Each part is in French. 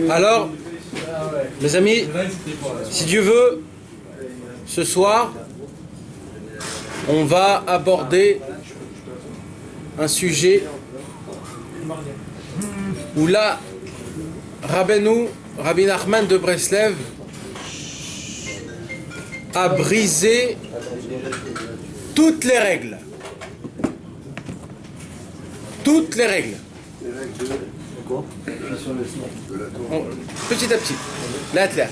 Alors, mes amis, si Dieu veut, ce soir, on va aborder un sujet où là, Rabbi Nachman de Breslev a brisé toutes les règles. Toutes les règles. Petit à petit, l'athlète.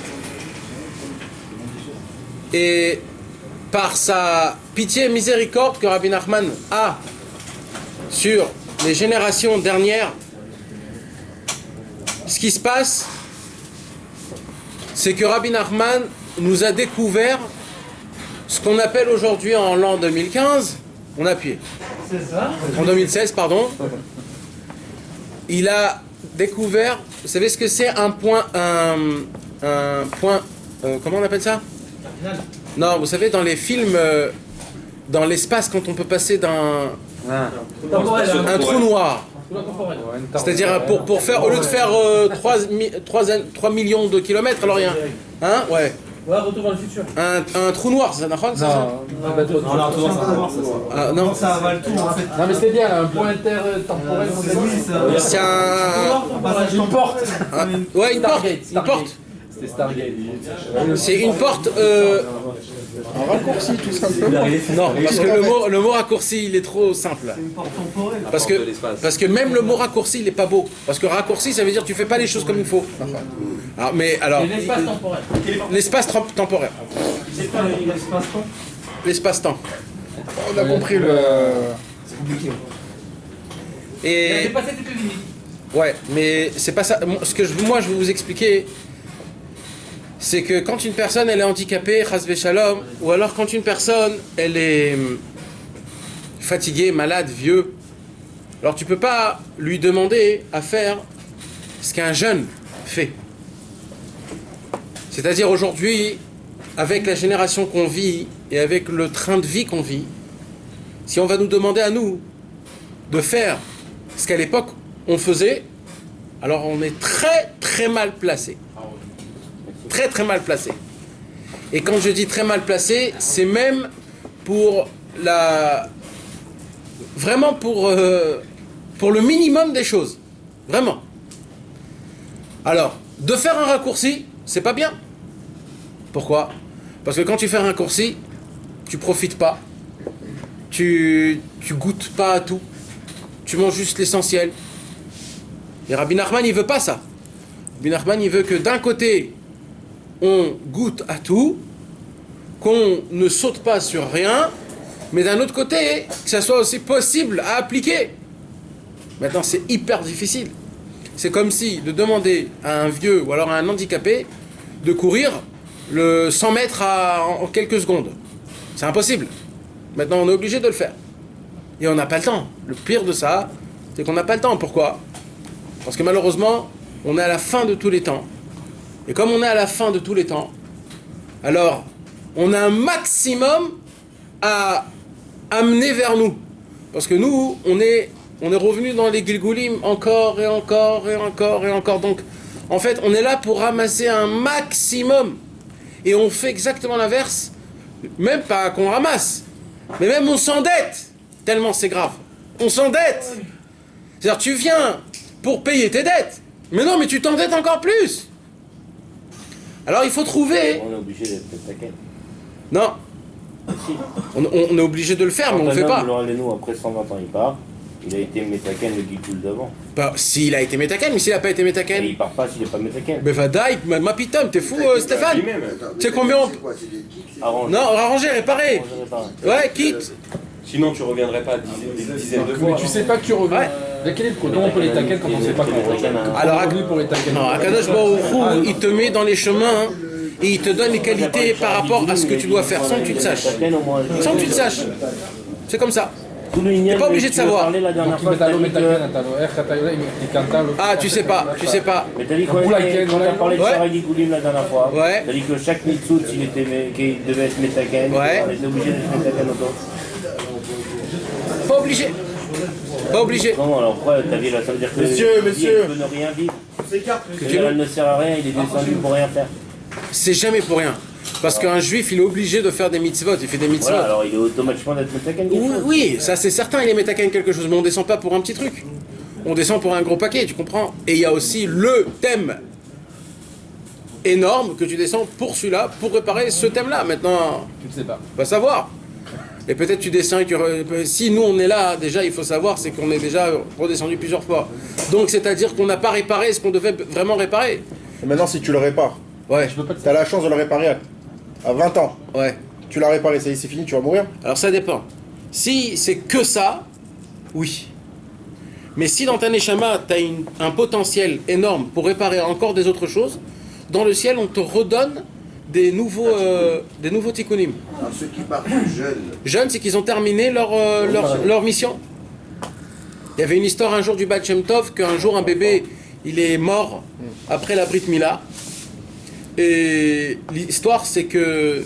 Et par sa pitié et miséricorde que Rabbi Nachman a sur les générations dernières, ce qui se passe, c'est que Rabbi Nachman nous a découvert ce qu'on appelle aujourd'hui en l'an 2015, on a appuyé. En 2016, pardon. Il a découvert, vous savez ce que c'est un point, comment on appelle ça? Non, vous savez, dans les films, dans l'espace, quand on peut passer d'un un trou noir. C'est-à-dire pour faire, au lieu de faire 3 millions de kilomètres, alors il y a un, ouais. Ouais, retour vers le futur. Un trou noir, ça n'a Non, ça avale tout en fait. Non, mais c'est bien, un point intertemporel. C'est une porte. Ouais, une porte. Une porte. C'était Stargate. C'est une porte. Un raccourci, tout simplement. Non, parce que le mot raccourci, il est trop simple. C'est une porte temporelle. Parce que même le mot raccourci, il est pas beau. Parce que raccourci, ça veut dire que tu fais pas les choses comme il faut. Alors, l'espace temporel. L'espace temporaire. C'est pas l'espace-temps. L'espace-temps. On a compris le. C'est compliqué. Et J'ai passé toutes les limites. ouais, mais c'est pas ça. Ce que moi je vais vous expliquer, c'est que quand une personne elle est handicapée, chas shalom, ou alors quand une personne elle est fatiguée, malade, vieux, alors tu peux pas lui demander à faire ce qu'un jeune fait. C'est-à-dire aujourd'hui, avec la génération qu'on vit et avec le train de vie qu'on vit, si on va nous demander à nous de faire ce qu'à l'époque on faisait, alors on est très très mal placé. Très très mal placé. Et quand je dis très mal placé, c'est même pour vraiment pour le minimum des choses. Vraiment. Alors, de faire un raccourci, c'est pas bien. Pourquoi? Parce que quand tu fais un raccourci, tu profites pas. Tu goûtes pas à tout. Tu manges juste l'essentiel. Et Rabbi Nachman, il veut pas ça. Rabbi Nachman, il veut que d'un côté, on goûte à tout, qu'on ne saute pas sur rien, mais d'un autre côté, que ça soit aussi possible à appliquer. Maintenant, c'est hyper difficile. C'est comme si de demander à un vieux ou alors à un handicapé de courir le 100 mètres en quelques secondes. C'est impossible. Maintenant, on est obligé de le faire. Et on n'a pas le temps. Le pire de ça, c'est qu'on n'a pas le temps. Pourquoi? Parce que malheureusement, on est à la fin de tous les temps. Et comme on est à la fin de tous les temps, alors on a un maximum à amener vers nous. Parce que nous, on est revenu dans les Gilgulim encore et encore et encore et encore. Donc, en fait, on est là pour ramasser un maximum. Et on fait exactement l'inverse. Même pas qu'on ramasse, mais même on s'endette. Tellement c'est grave. On s'endette. C'est-à-dire, tu viens pour payer tes dettes. Mais non, mais tu t'endettes encore plus. Alors, il faut trouver... On est obligé d'être taquin. Non. Si. On est obligé de le faire, mais on ne le fait pas. Nous, après 120 ans, il part. Il a été métaken le Gilgul d'avant. Bah, s'il a été métaken, mais s'il n'a pas été métaken. Il part pas s'il n'est pas métaken. Mais vadaï, ma pitam, t'es fou, Stéphane? Tu sais combien on... Non, arranger, réparer. Ouais, quitte. Sinon, tu reviendrais pas des dizaines de fois. Mais tu sais pas que tu reviens. Ouais. De quel est le comment on peut les taquer quand on sait pas comment on revient? Alors, pour les taquer. non, Akadosh Baruch Hu, il te met dans les chemins et il te donne les qualités par rapport à ce que tu dois faire sans que tu le saches. Sans que tu le saches. C'est comme ça. T'es pas obligé de savoir. Ah, tu sais pas, tu sais pas. Mais t'as dit quoi? Quand t'as parlé de Sarah Gilgulim la dernière fois, Ouais. t'as dit que chaque Nitsout, qu'il devait être métaken, Ouais. on était obligé d'être métaken autant. Pas obligé. Pas obligé. Non, alors pourquoi ta vie là, ça veut dire que Monsieur, la vie, elle peut ne rien vivre. Elle ne sert à rien, il est descendu pour rien faire. C'est jamais pour rien. Parce qu'un juif, il est obligé de faire des mitzvot, il fait des mitzvot. Voilà, alors il est automatiquement d'être metaken. Oui, oui, ça c'est certain, il est métaken quelque chose, mais on descend pas pour un petit truc. On descend pour un gros paquet, tu comprends? Et il y a aussi le thème énorme que tu descends pour celui-là, pour réparer ce thème-là. Maintenant, Tu ne sais pas. va savoir. Et peut-être tu descends, si nous on est là, déjà il faut savoir, c'est qu'on est déjà redescendu plusieurs fois. Donc c'est-à-dire qu'on n'a pas réparé ce qu'on devait vraiment réparer. Et maintenant, si tu le répares, Ouais, t'as la chance de le réparer à 20 ans. ouais. Tu l'as réparé, ça y est, c'est fini, tu vas mourir. Alors ça dépend. Si c'est que ça, oui. Mais si dans ta neshama, tu as un potentiel énorme pour réparer encore des autres choses, dans le ciel, on te redonne des nouveaux tikkunim. Alors, ceux qui partent jeunes, Jeunes, c'est qu'ils ont terminé leur mission. Il y avait une histoire un jour du Baal Shem Tov, qu'un jour un bébé, il est mort après la Brit Mila. Et l'histoire, c'est que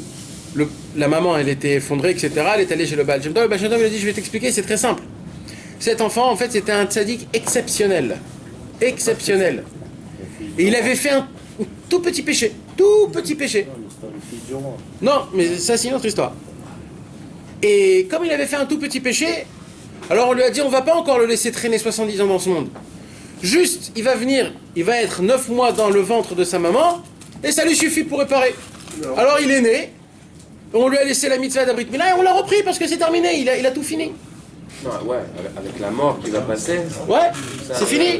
la maman, elle était effondrée, etc. Elle est allée chez le Baal Shem Tov. Le Baal Shem Tov lui a dit, je vais t'expliquer, c'est très simple. Cet enfant, en fait, c'était un tzaddik exceptionnel. Exceptionnel. Et il avait fait un tout petit péché. Tout petit péché. Non, mais ça, c'est une autre histoire. Et comme il avait fait un tout petit péché, alors on lui a dit, on va pas encore le laisser traîner 70 ans dans ce monde. Juste, il va venir, il va être 9 mois dans le ventre de sa maman, et ça lui suffit pour réparer. Alors il est né, on lui a laissé la mitzvah d'Abrit Mila, et on l'a repris parce que c'est terminé, il a tout fini. Non, ouais, avec la mort qui va passer. Ouais, c'est fini.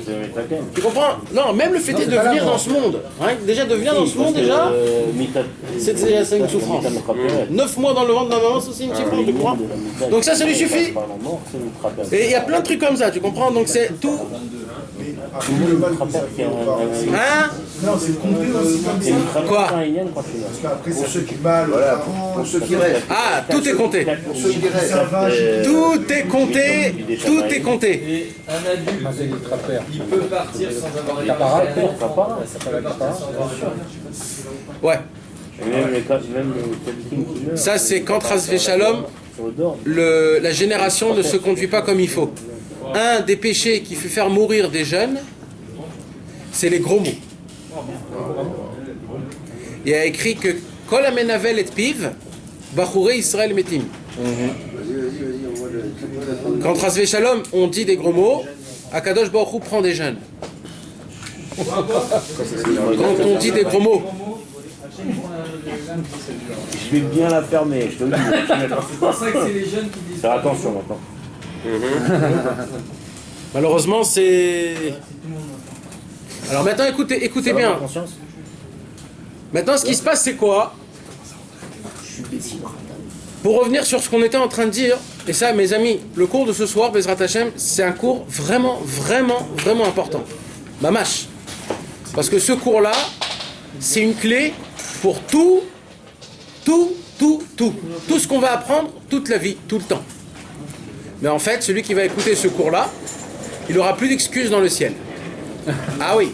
Tu comprends? Non, même le fait de venir dans ce monde, hein, déjà de venir dans ce monde, déjà, c'est déjà une souffrance. 9 mois dans le ventre d'un maman, c'est aussi une souffrance, tu comprends? Donc ça lui suffit. Et il y a plein de trucs comme ça, tu comprends? Donc c'est tout. Hein? non, c'est compté aussi comme ça. Quoi? Parce qu'après, pour ceux qui mal, voilà, pour ceux qui restent. Ah, tout est compté. Pour ceux qui restent. Tout est compté. Tout est compté. Et un adulte, il peut partir sans avoir été Capara, Il peut capara. partir sans avoir été Ouais. Même Ça, c'est quand Rasvé Shalom, la génération ne se conduit pas comme il faut. Un des péchés qui fait faire mourir des jeunes, c'est les gros mots. Il y a écrit que Kol amenavel et piv, Bachurei Israël metim. Quand Rasvé Shalom, on dit des gros mots, Akadosh Baruch Hu prend des jeunes. Quand on dit des gros mots, je vais bien la fermer, je te le dis. C'est pour ça que c'est les jeunes qui disent. Faire attention maintenant. malheureusement, c'est... Alors maintenant, écoutez bien. Maintenant, ce qui se passe, c'est quoi? Pour revenir sur ce qu'on était en train de dire, et ça, mes amis, le cours de ce soir, Bezrat Hashem, c'est un cours vraiment, vraiment, vraiment important. Mamash. Parce que ce cours-là, c'est une clé pour tout ce qu'on va apprendre toute la vie, tout le temps. Mais en fait, celui qui va écouter ce cours-là, il n'aura plus d'excuses dans le ciel. Ah oui.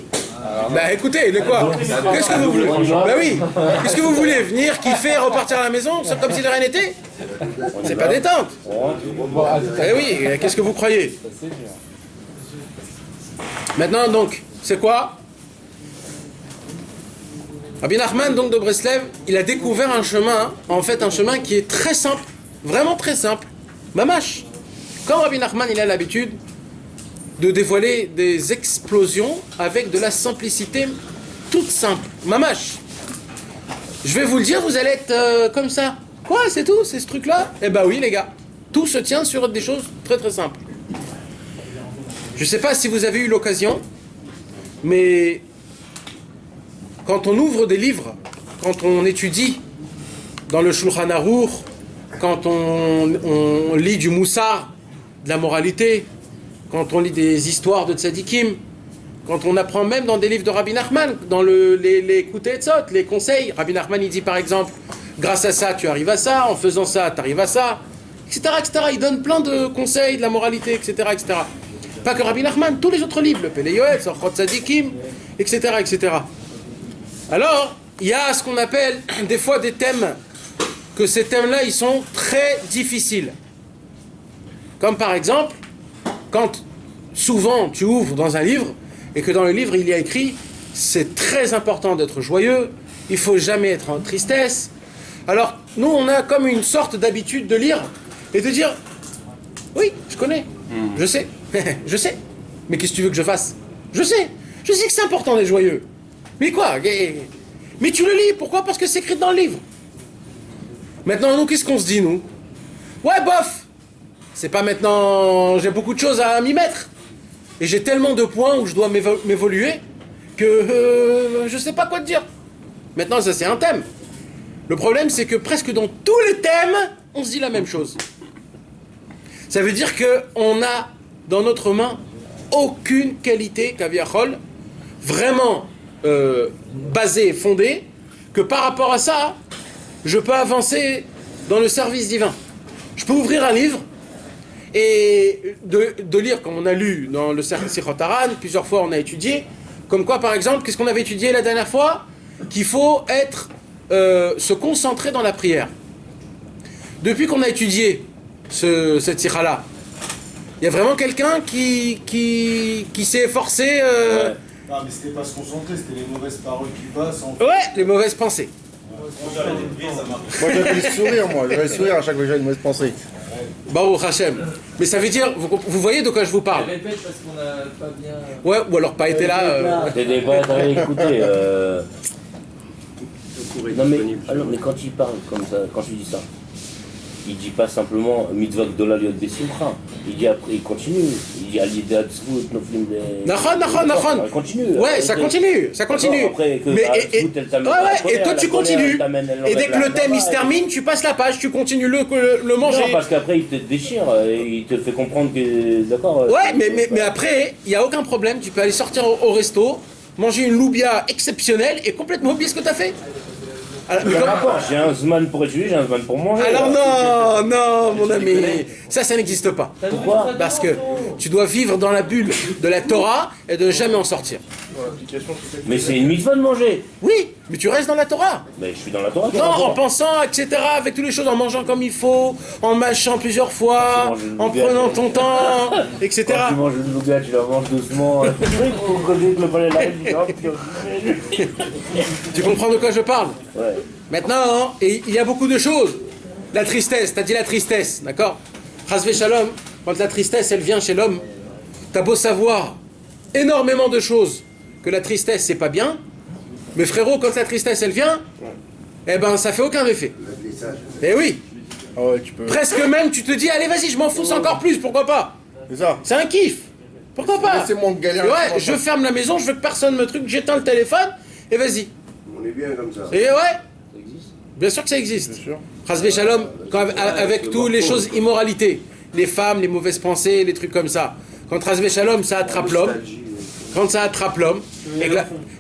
Bah écoutez, de quoi? Qu'est-ce que vous voulez? Bah oui. Qu'est-ce que vous voulez? Venir, kiffer, repartir à la maison, c'est comme si de rien n'était? C'est pas détente. Eh oui, qu'est-ce que vous croyez? Maintenant donc, c'est quoi? Rabbi Nachman donc de Breslev, il a découvert un chemin, en fait un chemin qui est très simple, vraiment très simple. Mamash. Comme Rabbi Nachman, il a l'habitude de dévoiler des explosions avec de la simplicité toute simple. Mamash. Je vais vous le dire, vous allez être comme ça. Quoi, c'est tout, c'est ce truc-là? Eh ben oui, les gars. Tout se tient sur des choses très très simples. Je ne sais pas si vous avez eu l'occasion, mais quand on ouvre des livres, quand on étudie dans le Shulchan Aruch, quand on lit du Moussar, de la moralité, quand on lit des histoires de tzadikim, quand on apprend même dans des livres de Rabbi Nachman, dans les Kutei Etzot, les conseils, Rabbi Nachman il dit par exemple, grâce à ça tu arrives à ça, en faisant ça tu arrives à ça, etc., etc. Il donne plein de conseils, de la moralité, etc., etc. Pas que Rabbi Nachman, tous les autres livres, le Pele Yoetz, Orchot Tzadikim, etc., etc. Alors, il y a ce qu'on appelle des fois des thèmes, que ces thèmes-là, ils sont très difficiles. Comme par exemple, quand souvent tu ouvres dans un livre et que dans le livre il y a écrit c'est très important d'être joyeux, il faut jamais être en tristesse. Alors nous on a comme une sorte d'habitude de lire et de dire oui, je connais, je sais, je sais, mais qu'est-ce que tu veux que je fasse? Je sais que c'est important d'être joyeux. Mais quoi? Mais tu le lis, pourquoi? Parce que c'est écrit dans le livre. Maintenant, nous, qu'est-ce qu'on se dit, nous? Ouais, bof! C'est pas maintenant... J'ai beaucoup de choses à m'y mettre. Et j'ai tellement de points où je dois m'évoluer que je sais pas quoi te dire. Maintenant, ça, c'est un thème. Le problème, c'est que presque dans tous les thèmes, on se dit la même chose. Ça veut dire qu'on a dans notre main aucune qualité kaviachol vraiment basée, fondée, que par rapport à ça, je peux avancer dans le service divin. Je peux ouvrir un livre et de lire, comme on a lu dans le Sichot Haran, plusieurs fois on a étudié, comme quoi par exemple, qu'est-ce qu'on avait étudié la dernière fois? Qu'il faut se concentrer dans la prière. Depuis qu'on a étudié cette Sikha-là, il y a vraiment quelqu'un qui s'est efforcé... Ouais. Non, mais c'était pas se concentrer, c'était les mauvaises paroles qui passent. Ouais, les mauvaises pensées. Moi j'avais le sourire, j'avais le sourire à chaque fois que j'avais une mauvaise pensée. Baruch Hashem. Mais ça veut dire, vous voyez de quoi je vous parle? Répète parce qu'on n'a pas bien... Ouais, ou alors pas été là. T'es pas écouté. Non mais quand il parle comme ça, quand je dis ça, il dit pas simplement mitzvah gdola liot besimcha. Il dit après, il continue. Il dit ali d'atzvut noflim de. Nachon. Il continue. Ouais, ça continue. Après que et toi tu continues. Et dès que le thème il se termine, tu passes la page, tu continues le manger. Non, parce qu'après il te déchire, il te fait comprendre que d'accord. Ouais, mais après, il y a aucun problème. Tu peux aller sortir au resto, manger une loubia exceptionnelle et complètement oublier ce que tu as fait. Alors, j'ai un zman pour étudier, j'ai un zman pour manger. Alors non, mon ami, ça n'existe pas. Pourquoi? Parce que tu dois vivre dans la bulle de la Torah et de ne jamais en sortir. Mais c'est une mitzvah de manger. Oui, mais tu restes dans la Torah. Mais je suis dans la Torah. Non, en pensant, etc., avec toutes les choses, en mangeant comme il faut, en mâchant plusieurs fois, en prenant ton temps, etc. Quand tu manges une loubia, tu la manges doucement. Tu comprends de quoi je parle? Ouais. Maintenant, et il y a beaucoup de choses. La tristesse, t'as dit la tristesse, d'accord? Chasvé Shalom, quand la tristesse, elle vient chez l'homme, t'as beau savoir énormément de choses, que la tristesse, c'est pas bien, mais frérot, quand la tristesse, elle vient, eh ben, ça fait aucun effet. Eh oui. Ah ouais, tu peux. Presque même, tu te dis, allez, vas-y, je m'en fous encore plus, pourquoi pas? C'est ça. C'est un kiff. Pourquoi pas? C'est mon galère. Ouais, je ferme la maison, je veux que personne me truc, j'éteins le téléphone, et vas-y. On est bien comme ça. Et ouais. Bien sûr que ça existe. Bien sûr. Chasvé Shalom, avec toutes les choses immoralités, les femmes, les mauvaises pensées, les trucs comme ça. Quand Chasvé Shalom, ça attrape l'homme, quand ça attrape l'homme,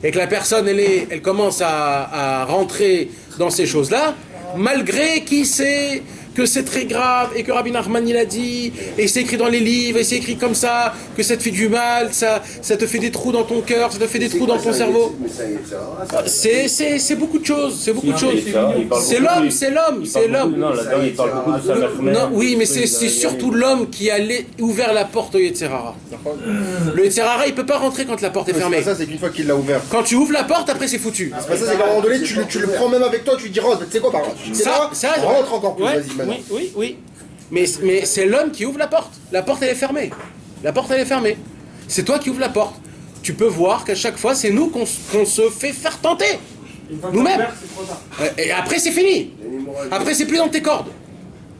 et que la personne, elle commence à rentrer dans ces choses-là, malgré qu'il sait que c'est très grave, et que Rabbi Nachman il a dit, et c'est écrit dans les livres, et c'est écrit comme ça, que ça te fait du mal, ça te fait des trous dans ton cœur, ça te fait des trous dans ton cerveau. C'est beaucoup de choses, c'est beaucoup de choses. C'est l'homme, c'est l'homme, c'est l'homme. Non, là-dedans, il parle beaucoup de sa mère. Non, oui, mais c'est surtout l'homme qui a ouvert la porte au Yetzirara. Le Yetzirara, il peut pas rentrer quand la porte est fermée. C'est pas ça, c'est qu'une fois qu'il l'a ouvert. Quand tu ouvres la porte, après c'est foutu. C'est pas ça, c'est qu'à un moment donné, tu le prends même avec toi, tu lui dis, Rose, tu sais quoi, par contre, tu rentre encore plus, ouais, vas-y maintenant. Oui. Mais c'est l'homme qui ouvre la porte. La porte, elle est fermée. La porte, elle est fermée. C'est toi qui ouvres la porte. Tu peux voir qu'à chaque fois, c'est nous qu'on se fait faire tenter. Nous-mêmes. Et après, c'est fini. Après, c'est plus dans tes cordes.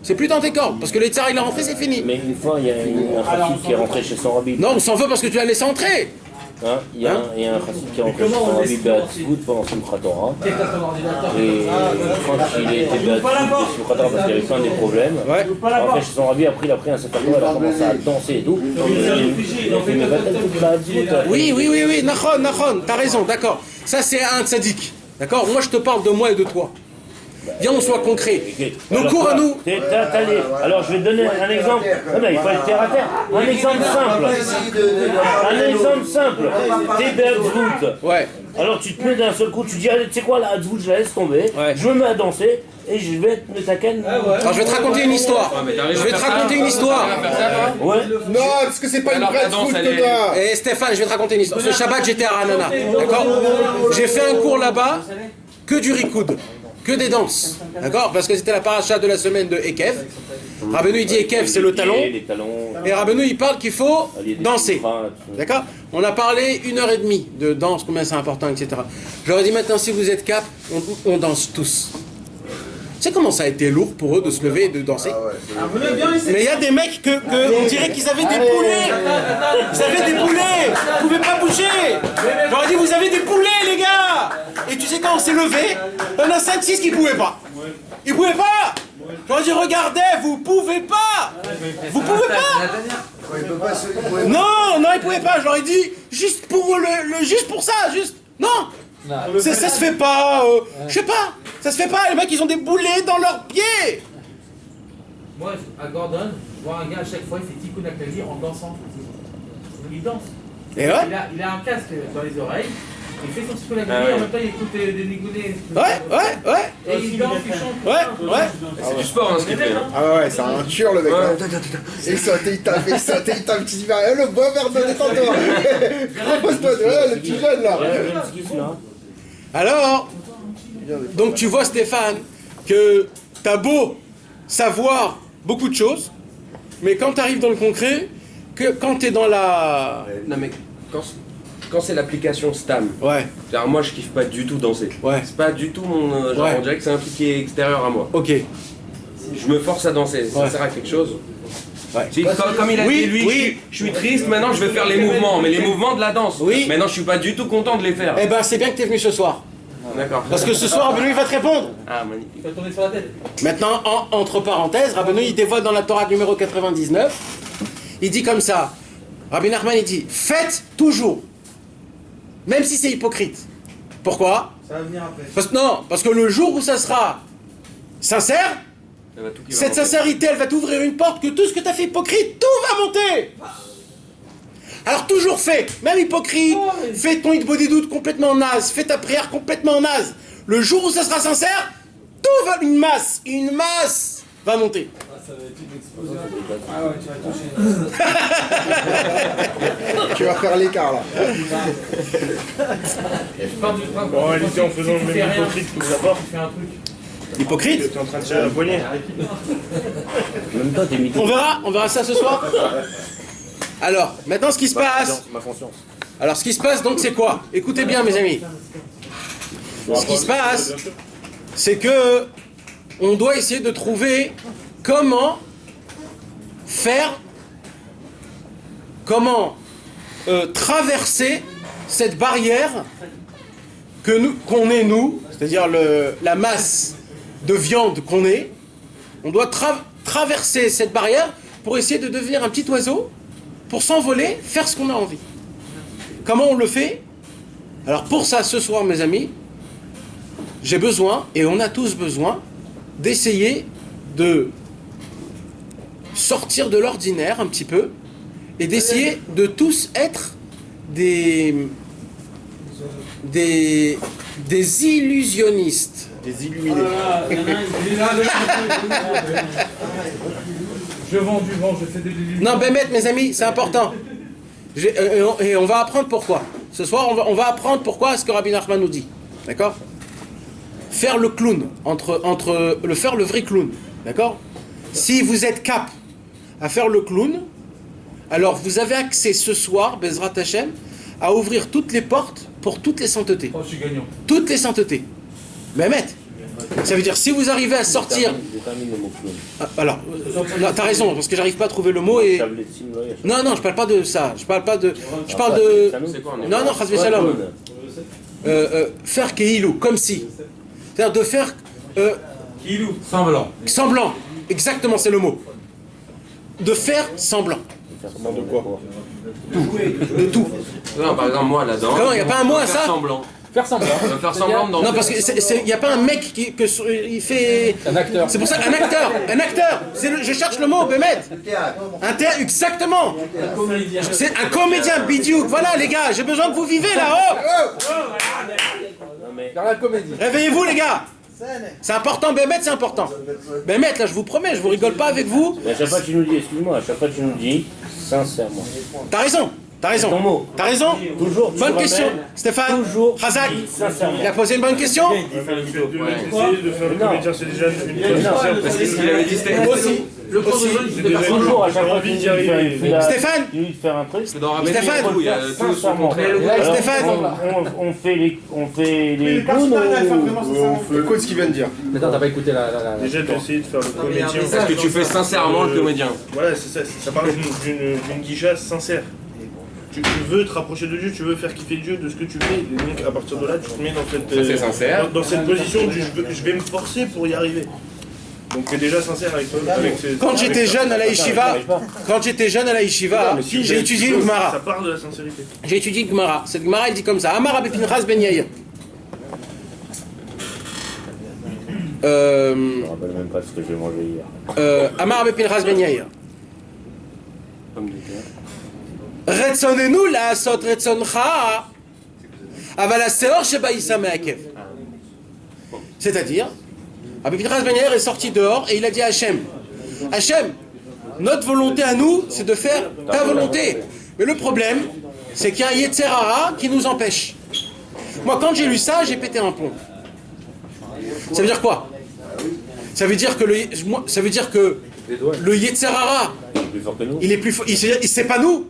C'est plus dans tes cordes. Parce que le tsar, il est rentré, c'est fini. Mais une fois, il y a un chassid qui est rentré chez son rabbi. Non, on s'en veut parce que tu l'as laissé entrer. Il y a un chassid qui est rentré chez son rabbi Beatzvut pendant Simchat Torah. Et quand il était Beatzvut Simchat Torah parce qu'il avait plein des problèmes, après chez son rabbi, après il a pris un certain temps, il a commencé à danser et tout. Il a fait mais va-t-elle toute Beatzvut. Oui, Nachon, t'as raison, d'accord. Ça c'est un tzaddik. D'accord? Moi je te parle de moi et de toi. Viens, on soit concret. Nos Alors, cours à toi, nous. Alors, je vais te donner un exemple. Non, mais il faut être terre à terre. Un exemple simple. Un exemple simple. T'es Beatzvout. Ouais. Alors, tu te mets d'un seul coup, tu dis, allez, tu sais quoi, la Hatzvout, je la laisse tomber. Ouais. Je me mets à danser et je vais te taquiner. Alors, je vais te raconter une histoire. Je vais te raconter une histoire. Ouais. Non, parce que c'est pas une vraie foot, Thomas. Et Stéphane, je vais te raconter une histoire. Ce Shabbat, j'étais à Ranana. D'accord? J'ai fait un cours là-bas, que du rikoud, que des danses. D'accord? Parce que c'était la paracha de la semaine de Ekev. Rabbeinu, il dit Ekev, c'est le talon. Les talons. Et Rabbeinu, il parle qu'il faut danser. D'accord? On a parlé 1h30 de danse, combien c'est important, etc. J'aurais dit maintenant, si vous êtes cap, on danse tous. Tu sais comment ça a été lourd pour eux de se lever et de danser? Mais il y a des mecs on dirait qu'ils avaient des poulets. Ils avaient des poulets. Ils pouvaient pas bouger. J'aurais dit, vous avez des poulets, les gars. Et tu sais quand on s'est levé, il y en a 5-6 qui pouvaient pas. Ils pouvaient pas. J'aurais dit, regardez, vous pouvez pas. Vous pouvez pas. Non, ils pouvaient pas. J'aurais dit, juste pour juste pour ça, juste. Non. Ça se fait pas. Je sais pas. Ça se fait pas. Les mecs, ils ont des boulets dans leurs pieds. Moi, à Gordon, je vois un gars à chaque fois, il fait Tikkun HaKlali en dansant. Il danse. Et ouais. Il a un casque dans les oreilles. Il fait son Tikkun HaKlali, en même temps il écoute des nigounets. Ouais. Et il danse, il chante. Ouais. C'est du sport, hein, ce qu'il fait. Ah ouais, c'est un tueur le mec. Et il saute, il tape, tu dis, le bon verre de détente-toi. Repose-toi, le petit jeune là. Alors, donc tu vois Stéphane, que t'as beau savoir beaucoup de choses, mais quand tu arrives dans le concret, que quand tu es dans la... Non mais quand c'est l'application Stam, Ouais, alors moi je kiffe pas du tout danser. Ouais. C'est pas du tout mon genre, Ouais. on dirait que c'est un truc qui est extérieur à moi. ok. Je me force à danser, ça Ouais. sert à quelque chose. Ouais. Comme il a Oui, dit lui, oui. je suis triste, maintenant je vais faire les mouvements, mais les mouvements de la danse. Oui. Maintenant je suis pas du tout content de les faire. Eh ben c'est bien que tu es venu ce soir, D'accord. parce que ce soir Rabbeinu il va te répondre. Ah magnifique. Il va tourner sur la tête. Maintenant, entre parenthèses, Rabbeinu il dévoile dans la Torah numéro 99, il dit comme ça, Rabbi Nachman il dit, faites toujours, même si c'est hypocrite. Pourquoi? Ça va venir après. Parce que le jour où ça sera sincère, Ça va tout qui va cette monter. sincérité, elle va t'ouvrir une porte que tout ce que tu as fait hypocrite, tout va monter. Alors toujours fais, même hypocrite, fais ton body doute complètement naze, fais ta prière complètement naze. Le jour où ça sera sincère, tout va, une masse va monter. Ça va être une explosion. Ah ouais, tu vas toucher. Tu vas faire l'écart là. Je pars du principe. Bon, elle était en faisant le tu même fais rien, hypocrite que vous apportez. tu fais un truc. Hypocrite. T'es en train de tirer la poignée. En même temps, t'es mytho. On verra ça ce soir. Alors, maintenant ce qui se passe. Ma conscience. Alors ce qui se passe donc c'est quoi? Écoutez bien mes amis. Ce qui se passe, c'est que on doit essayer de trouver comment traverser cette barrière qu'on est nous, c'est-à-dire la masse de viande qu'on est. On doit traverser cette barrière pour essayer de devenir un petit oiseau, pour s'envoler, faire ce qu'on a envie. Comment on le fait? Alors pour ça, ce soir mes amis, j'ai besoin, et on a tous besoin, d'essayer de sortir de l'ordinaire un petit peu, et d'essayer de tous être des illusionnistes. Des illuminés. Je vends du vent, je fais des illusions. Non, Bémet, mes amis, c'est important. Et on va apprendre pourquoi. Ce soir, on va apprendre pourquoi ce que Rabbi Nachman nous dit. D'accord? Faire le clown, faire le vrai clown. D'accord? Si vous êtes cap à faire le clown, alors vous avez accès ce soir, Bezrat Hashem, à ouvrir toutes les portes pour toutes les saintetés. Oh, je suis gagnant. Toutes les saintetés. Bémet, ça veut dire si vous arrivez à sortir... Détermine le mot clown. Alors, t'as raison, parce que j'arrive pas à trouver le mot et... Tabletim, là, Non, je parle pas de ça. Je parle de... C'est quoi, on est Non, chas v'shalom. Faire keilou, comme si. C'est-à-dire de faire... Kilou. Semblant. semblant. Exactement, c'est le mot. De faire semblant. De quoi? De tout. Non, par exemple, moi, la danse. Comment, y a pas un mot à faire ça? semblant. Faire semblant. On va faire semblant de danser. Non, parce qu'il n'y a pas un mec il fait... Un acteur. C'est pour ça, un acteur. Je cherche le mot, Bémet. Un théâtre, exactement. C'est un comédien, bidiouk. Voilà, les gars, j'ai besoin que vous vivez là-haut. Faire la comédie. Réveillez-vous, les gars. C'est important, Bémet, c'est important. Bémet, là, je vous promets, je vous rigole pas avec vous. Mais à chaque fois tu nous dis, excuse-moi, à chaque fois tu nous dis, sincèrement. T'as raison. C'est ton mot. T'as raison. Toujours. Bonne question. Stéphane. Toujours. Razak. Sincèrement. Il a posé une bonne question. Essayer de faire le comédien, c'est déjà une Parce que ce qu'il avait dit, c'était Aussi. Le cours de jeu, il fait personne. Toujours, à chaque fois tu nous dis de Stéphane. faire un truc. c'est dans Rabbi Stéphane. Yehou, il y a tout son contraire. Alors, Stéphane. on fait les clowns ou... Écoute ce qu'il vient de dire. Mais attends, t'as pas écouté la... Déjà d'essayer de faire le comédien. Est-ce que tu fais sincèrement le comédien? Voilà, c'est ça. Ça parle d'une guicha sincère. Tu veux te rapprocher de Dieu, tu veux faire kiffer Dieu de ce que tu fais, et donc à partir de là, tu te mets dans Ça, c'est sincère. dans cette position du je vais me forcer pour y arriver. Donc déjà sincère avec toi. Quand j'étais jeune à la yeshiva, j'ai étudié une Ça Gemara. part de la sincérité. J'ai étudié une Gemara. Cette Gemara, elle dit comme ça. Amar Rabbi Pinchas ben Yair. Je me rappelle même pas ce que j'ai mangé hier. Amar Rabbi Pinchas ben Yair. רצוננו לעשות רצונך, אבל השאור שבעיסה מעכב. C'est-à-dire, Rabbi Pinchas ben Yair est sorti dehors et il a dit à Hachem, Hachem, notre volonté à nous, c'est de faire ta volonté. Mais le problème, c'est qu'il y a un Yetzer Hara qui nous empêche. Moi, quand j'ai lu ça, j'ai pété un plomb. Ça veut dire quoi? Ça veut dire que le Yetzer Hara, Plus fort que nous. il est plus fort, c'est pas nous.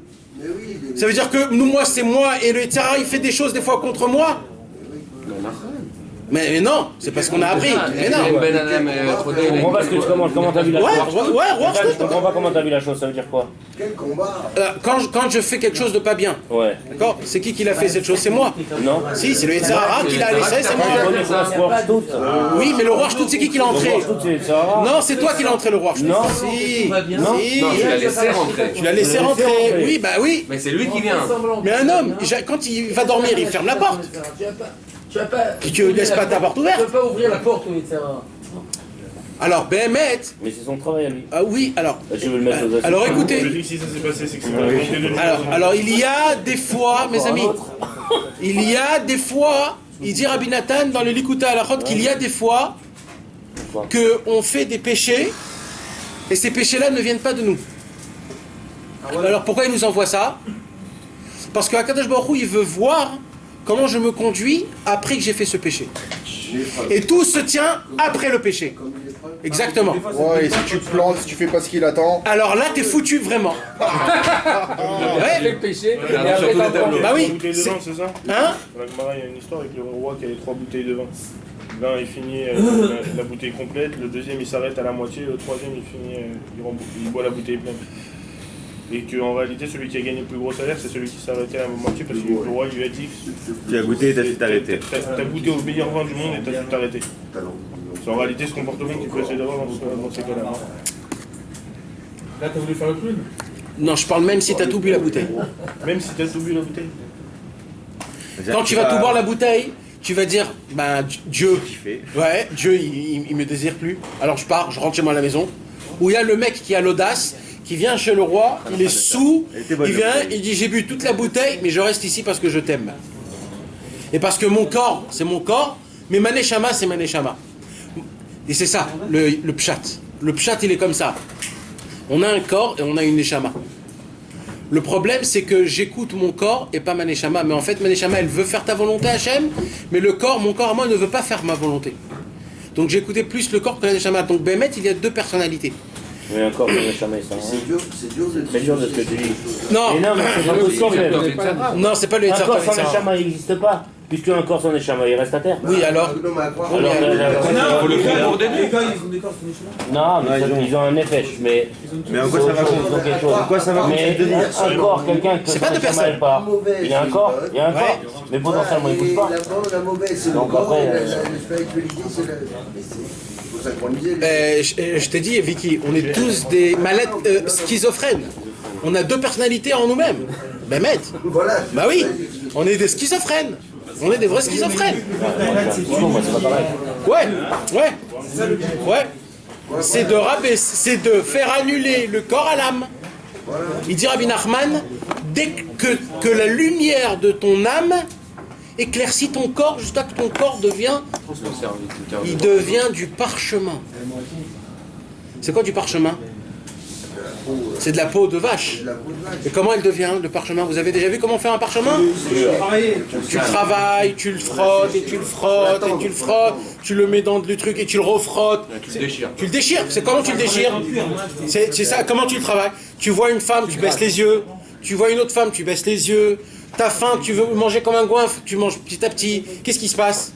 Ça veut dire que nous, c'est moi, et le Yetzer Hara, il fait des choses des fois contre moi. Mais non, c'est parce qu'on a appris. Mais non. Je comprends pas ce que tu commandes, comment t'as vu la chose. Ouais, Je comprends pas comment t'as vu la chose, ça veut dire quoi? Quel combat! Quand je fais quelque chose de pas bien, Ouais. d'accord? C'est qui l'a fait cette chose? C'est moi. Non. Si, c'est le Yetzer Hara qui l'a laissé, c'est moi. Oui, mais le roi Shtout, c'est qui l'a entré? Non, c'est toi qui l'as entré, le roi Shtout. Non. Si. Non. Si. Non, tu l'as laissé rentrer. Tu l'as laissé rentrer. Oui, bah oui. Mais c'est lui qui vient. Mais un homme, quand il va dormir, il ferme la porte. Tu vas pas. Puis tu laisses pas ta porte Tu ouverte. vas pas ouvrir la porte au Yetzer Hara. Alors, Béhémet, Mais c'est son travail à lui. ah oui, alors. Je veux le mettre aux assises. Alors Je écoutez. dis que si ça s'est passé, c'est que c'est la volonté de Dieu. Alors, il y a des fois, mes amis, il y a des fois, il dit Rabbi Nathan dans le Likuta Halachot qu'il y a des fois qu'on fait des péchés et ces péchés-là ne viennent pas de nous. Alors pourquoi il nous envoie ça? Parce que Akadosh Baruch Hu, il veut voir comment je me conduis après que j'ai fait ce péché. Et tout se tient après le péché. Exactement. Ouais, et si tu te plantes, si tu fais pas ce qu'il attend. Alors là, t'es foutu vraiment. Fais le péché, et après t'en prends. Bah oui. Une bouteille de vin, c'est ça? Hein? Dans la Gemara, il y a une histoire avec le roi qui avait 3 bouteilles de vin. L'un, il finit la bouteille complète, le deuxième, il s'arrête à la moitié, le troisième, il finit, il boit la bouteille pleine. Et qu'en réalité, celui qui a gagné le plus gros salaire, c'est celui qui s'est arrêté à la moitié parce que le roi lui a dit Tu as goûté et t'as su t'arrêter. T'as goûté au meilleur vin du monde et t'as su t'arrêter. C'est en réalité ce comportement qu'il faut essayer d'avoir dans ces cas-là. Là, t'as voulu faire le clown? Non, je parle même si t'as tout bu la bouteille. Même si t'as tout bu la bouteille. Quand tu vas tout boire la bouteille, tu vas dire, ben Dieu, ouais, Dieu il me désire plus. Alors je pars, je rentre chez moi à la maison. Où il y a le mec qui a l'audace, qui vient chez le roi, il est sous, il vient, il dit j'ai bu toute la bouteille, mais je reste ici parce que je t'aime. Et parce que mon corps, c'est mon corps, mais ma neshama, c'est ma neshama. Et c'est ça, le pshat. Le pshat, il est comme ça. On a un corps et on a une neshama. Le problème, c'est que j'écoute mon corps et pas ma neshama. Mais en fait, ma neshama, elle veut faire ta volonté, Hachem, mais le corps, mon corps à moi, ne veut pas faire ma volonté. Donc j'écoutais plus le corps que la neshama. Donc Béhémet, il y a deux personnalités. Mais encore, je n'ai jamais ça. C'est dur de C'est dur de ce que tu dis. Non, Mais non, mais c'est pas possible. non, c'est pas le Un Yetzer corps Hara. sans neshama, il n'existe pas. Puisque un corps sans neshama, il reste à terre. Oui, alors. Alors, Faut le faire pour des Les gars, ils ont des corps sur les chemins. non, mais ils ont un effet, mais. Mais en quoi ça va En quoi ça va Mais un corps, quelqu'un que C'est pas deux personnes. pas. Il y a un corps, Ouais. mais potentiellement il bouge pas. La bonne, la mauvaise, c'est le Donc corps, après, la spiritualité, c'est le... Il faut synchroniser. Je t'ai dit, Vicky, on est tous des malades schizophrènes. On a deux personnalités en nous-mêmes. Béhémet. Voilà. Bah oui, on est des schizophrènes. On est des vrais schizophrènes. Moi, c'est pas pareil. Ouais. C'est de rabaisser, c'est de faire annuler le corps à l'âme. Il dit Rabbi Nachman, dès que la lumière de ton âme éclaircit ton corps jusqu'à ce que ton corps devient du parchemin. C'est quoi du parchemin? C'est de la peau de vache. Et comment elle devient, le parchemin? Vous avez déjà vu comment faire un parchemin? Tu travailles, tu le frottes, et tu le frottes, et tu le frottes, tu le mets dans le truc et tu le refrottes. Tu le déchires. Tu le déchires. C'est comment tu le déchires? C'est ça, comment tu le travailles? Tu vois une femme, tu baisses les yeux. Tu vois une autre femme, tu baisses les yeux. T'as faim, tu veux manger comme un goinfre, tu manges petit à petit. Qu'est-ce qui se passe?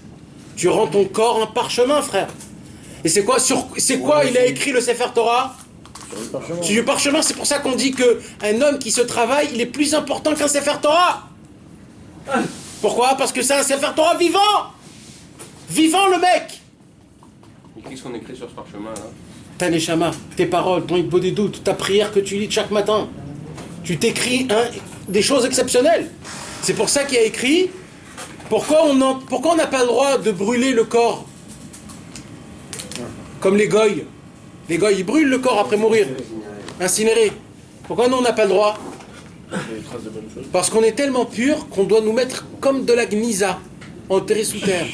Tu rends ton corps un parchemin, frère. Et c'est quoi il a écrit le Sefer Torah? Sur du parchemin. C'est pour ça qu'on dit qu'un homme qui se travaille, il est plus important qu'un Sefer Torah. Pourquoi? Parce que c'est un Sefer Torah vivant. Vivant, le mec. Et qu'est-ce qu'on écrit sur ce parchemin là? Ta neshama, tes paroles, ton hitbo des doutes, ta prière que tu lis chaque matin. Tu t'écris des choses exceptionnelles. C'est pour ça qu'il y a écrit pourquoi on n'a pas le droit de brûler le corps comme les goïs. Les goïs, ils brûlent le corps après mourir, incinéré. Pourquoi nous on n'a pas le droit? Parce qu'on est tellement pur qu'on doit nous mettre comme de la gnisa, enterré sous terre.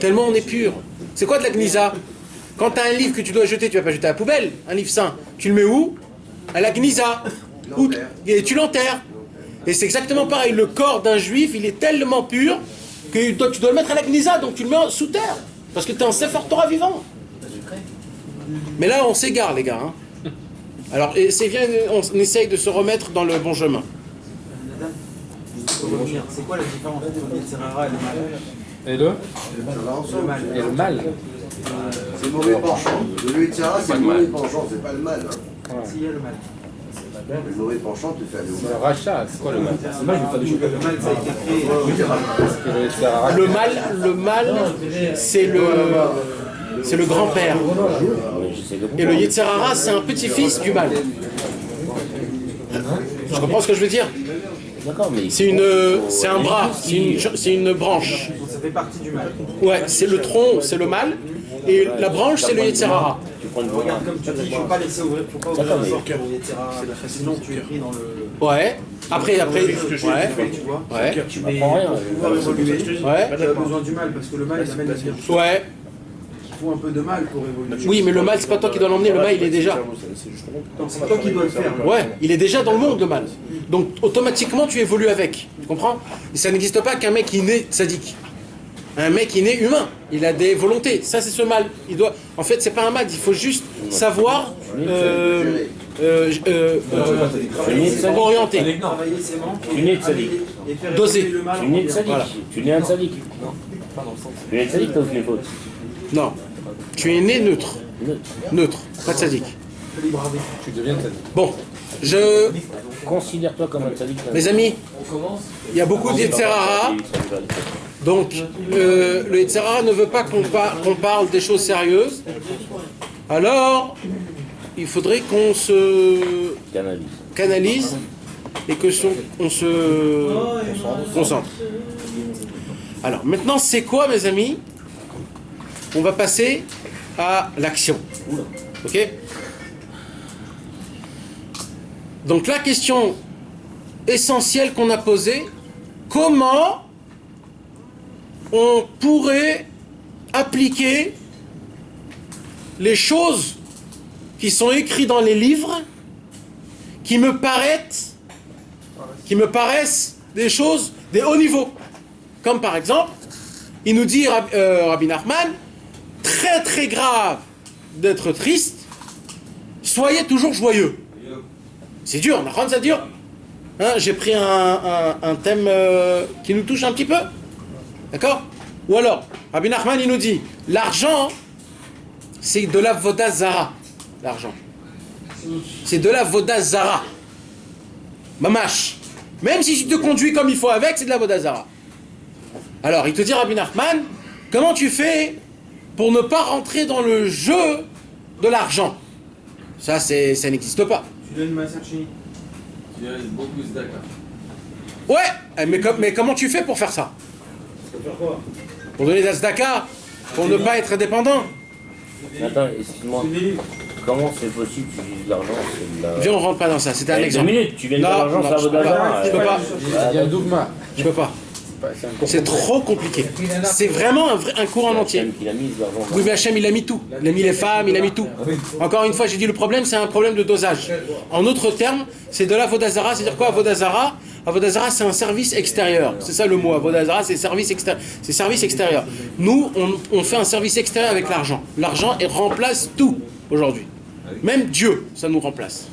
Tellement on est pur. C'est quoi de la gnisa? Quand tu as un livre que tu dois jeter, tu vas pas jeter à la poubelle, un livre saint. Tu le mets où? À la gnisa. Et tu l'enterres. Et c'est exactement pareil. Le corps d'un juif, il est tellement pur que tu dois le mettre à la gnisa, donc tu le mets sous terre. Parce que tu es un Sefer Torah vivant. Mais là, on s'égare, les gars. Hein. Alors, on essaye de se remettre dans le bon chemin. C'est quoi la différence entre le Yetzirara et le mal? Et le mal. C'est le mauvais penchant. Le Yetzirara, c'est le mauvais penchant, c'est pas le mal. S'il y a le mal. Le mauvais penchant te fait aller au Le mal. rachat, c'est quoi le mal? Le mal, ça a été créé. Le mal, c'est le grand-père. Et le Yetzirara, c'est un petit-fils du mal. Je comprends ce que je veux dire? C'est un bras, c'est une branche. Ça fait partie du mal. Ouais, c'est le tronc, c'est le mal, et la branche, c'est le Yetzirara. Regarde, comme tu dis, il ne faut pas laisser ouvrir, il ne faut pas ouvrir la porte pour le Yetzirara, sinon tu es pris dans le... Ouais, après, tu vois, ouais. Tu m'apprends rien. pour pouvoir évoluer, Ouais. tu as besoin du mal, parce que le mal, il amène la vie. Ouais. Il faut un peu de mal pour évoluer. Oui, mais le mal, c'est pas toi qui dois l'emmener, le mal, il est déjà. Donc c'est toi qui dois le faire. Ouais, il est déjà dans le monde, le mal. Donc, automatiquement, tu évolues avec. Tu comprends? Et ça n'existe pas qu'un mec qui naît sadique. Un mec qui naît humain. Il a des volontés. Ça, c'est ce mal. En fait, c'est pas un mal. Il faut juste savoir orienter. Travailler ses membres, Tu nais de sadique. et faire Doser. évoluer le mal. Tu nais de sadique. Voilà. Tu nais un sadique. Tu nais de sadique, t'as aucune faute. Non. Tu es né neutre. Neutre. Pas de sadique. Tu deviens sadique. Bon. Considère-toi comme un sadique. Mes amis, il y a beaucoup de Yetzirara. Donc, le Yetzirara ne veut pas qu'on parle des choses sérieuses. Alors, il faudrait qu'on se canalise et qu'on se concentre. Alors, maintenant, c'est quoi, mes amis? On va passer à l'action. Ok? Donc, la question essentielle qu'on a posée, comment on pourrait appliquer les choses qui sont écrites dans les livres qui me paraissent des choses des hauts niveaux. Comme par exemple, il nous dit Rabbi Nachman, très très grave d'être triste, soyez toujours joyeux. C'est dur, Nachman, c'est dur. Hein, j'ai pris un thème qui nous touche un petit peu. D'accord? Ou alors, Rabbi Nachman, il nous dit, l'argent, c'est de la voda zara. L'argent. C'est de la voda zara. Mamash. Même si tu te conduis comme il faut avec, c'est de la voda zara. Alors, il te dit, Rabbi Nachman, comment tu fais pour ne pas rentrer dans le jeu de l'argent? Ça n'existe pas. Tu donnes une massachin. Tu donnes beaucoup de d'accord. Ouais, mais comment tu fais pour faire ça? Pour donner de la tzedaka, pour ne pas être dépendant. Attends, excuse-moi. Comment c'est possible que tu utilises l'argent? Viens, on rentre pas dans ça, c'était un exemple. 2 minutes, tu viens de dire l'argent, ça vaut de l'argent. Je peux pas. Il y a un dogma. Je peux pas. C'est trop compliqué. C'est vraiment un cours en entier. Oui, mais Hachem, il a mis tout. Il a mis les femmes, il a mis tout. Encore une fois, j'ai dit le problème, c'est un problème de dosage. En autres termes, c'est de la Vodazara. C'est-à-dire quoi, Vodazara? Vodazara, c'est un service extérieur. C'est ça le mot. Vodazara, c'est service extérieur. C'est service extérieur. Nous, on fait un service extérieur avec l'argent. L'argent remplace tout aujourd'hui. Même Dieu, ça nous remplace.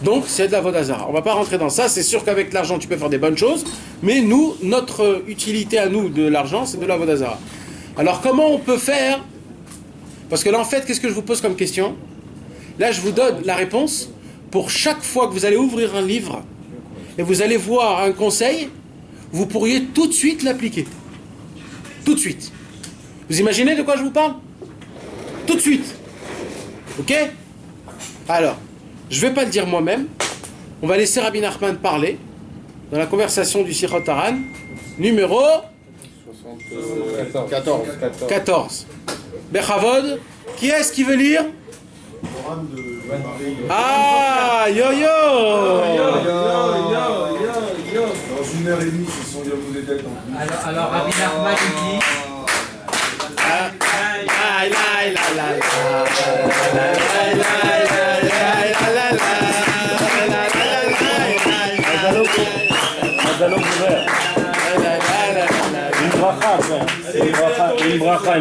Donc c'est de la Vodazara. On ne va pas rentrer dans ça. C'est sûr qu'avec l'argent tu peux faire des bonnes choses, mais nous, notre utilité à nous de l'argent, c'est de la Vodazara. Alors comment on peut faire? Parce que là en fait, qu'est-ce que je vous pose comme question? Là je vous donne la réponse. Pour chaque fois que vous allez ouvrir un livre et vous allez voir un conseil, vous pourriez tout de suite l'appliquer. Tout de suite. Vous imaginez de quoi je vous parle? Tout de suite. Ok? Alors, je ne vais pas le dire moi-même. On va laisser Rabbi Nachman parler dans la conversation du Sichot Haran, numéro 14. Bechavod. Qui est-ce qui veut lire? Ah, yo-yo! Dans 1h30, ce sont des dettes en plus. Alors Rabbi Nachman il dit. Une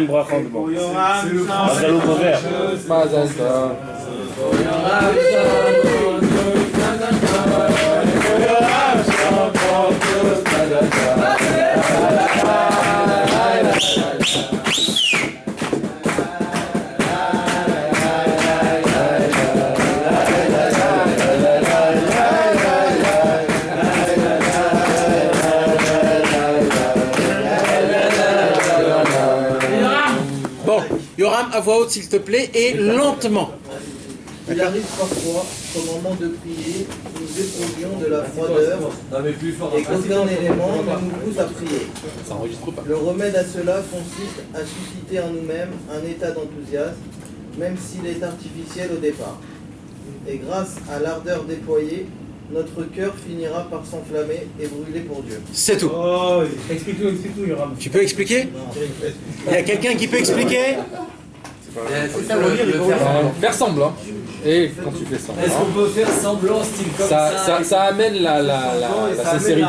bracha. Mazalo couvert. Mazal tov. Yoram, à voix haute s'il te plaît, et lentement. Il arrive parfois qu'au moment de prier, nous éprouvions de la froideur et qu'aucun élément ne nous pousse à prier. Le remède à cela consiste à susciter en nous-mêmes un état d'enthousiasme, même s'il est artificiel au départ. Et grâce à l'ardeur déployée, notre cœur finira par s'enflammer et brûler pour Dieu. C'est tout. Oh, explique-tout, Yoram. Tu peux expliquer? Il y a quelqu'un qui peut expliquer? C'est ça le faire semblant. Et quand tu fais semblant. Est-ce qu'on peut faire semblant style comme ça? Ça amène la sincérité.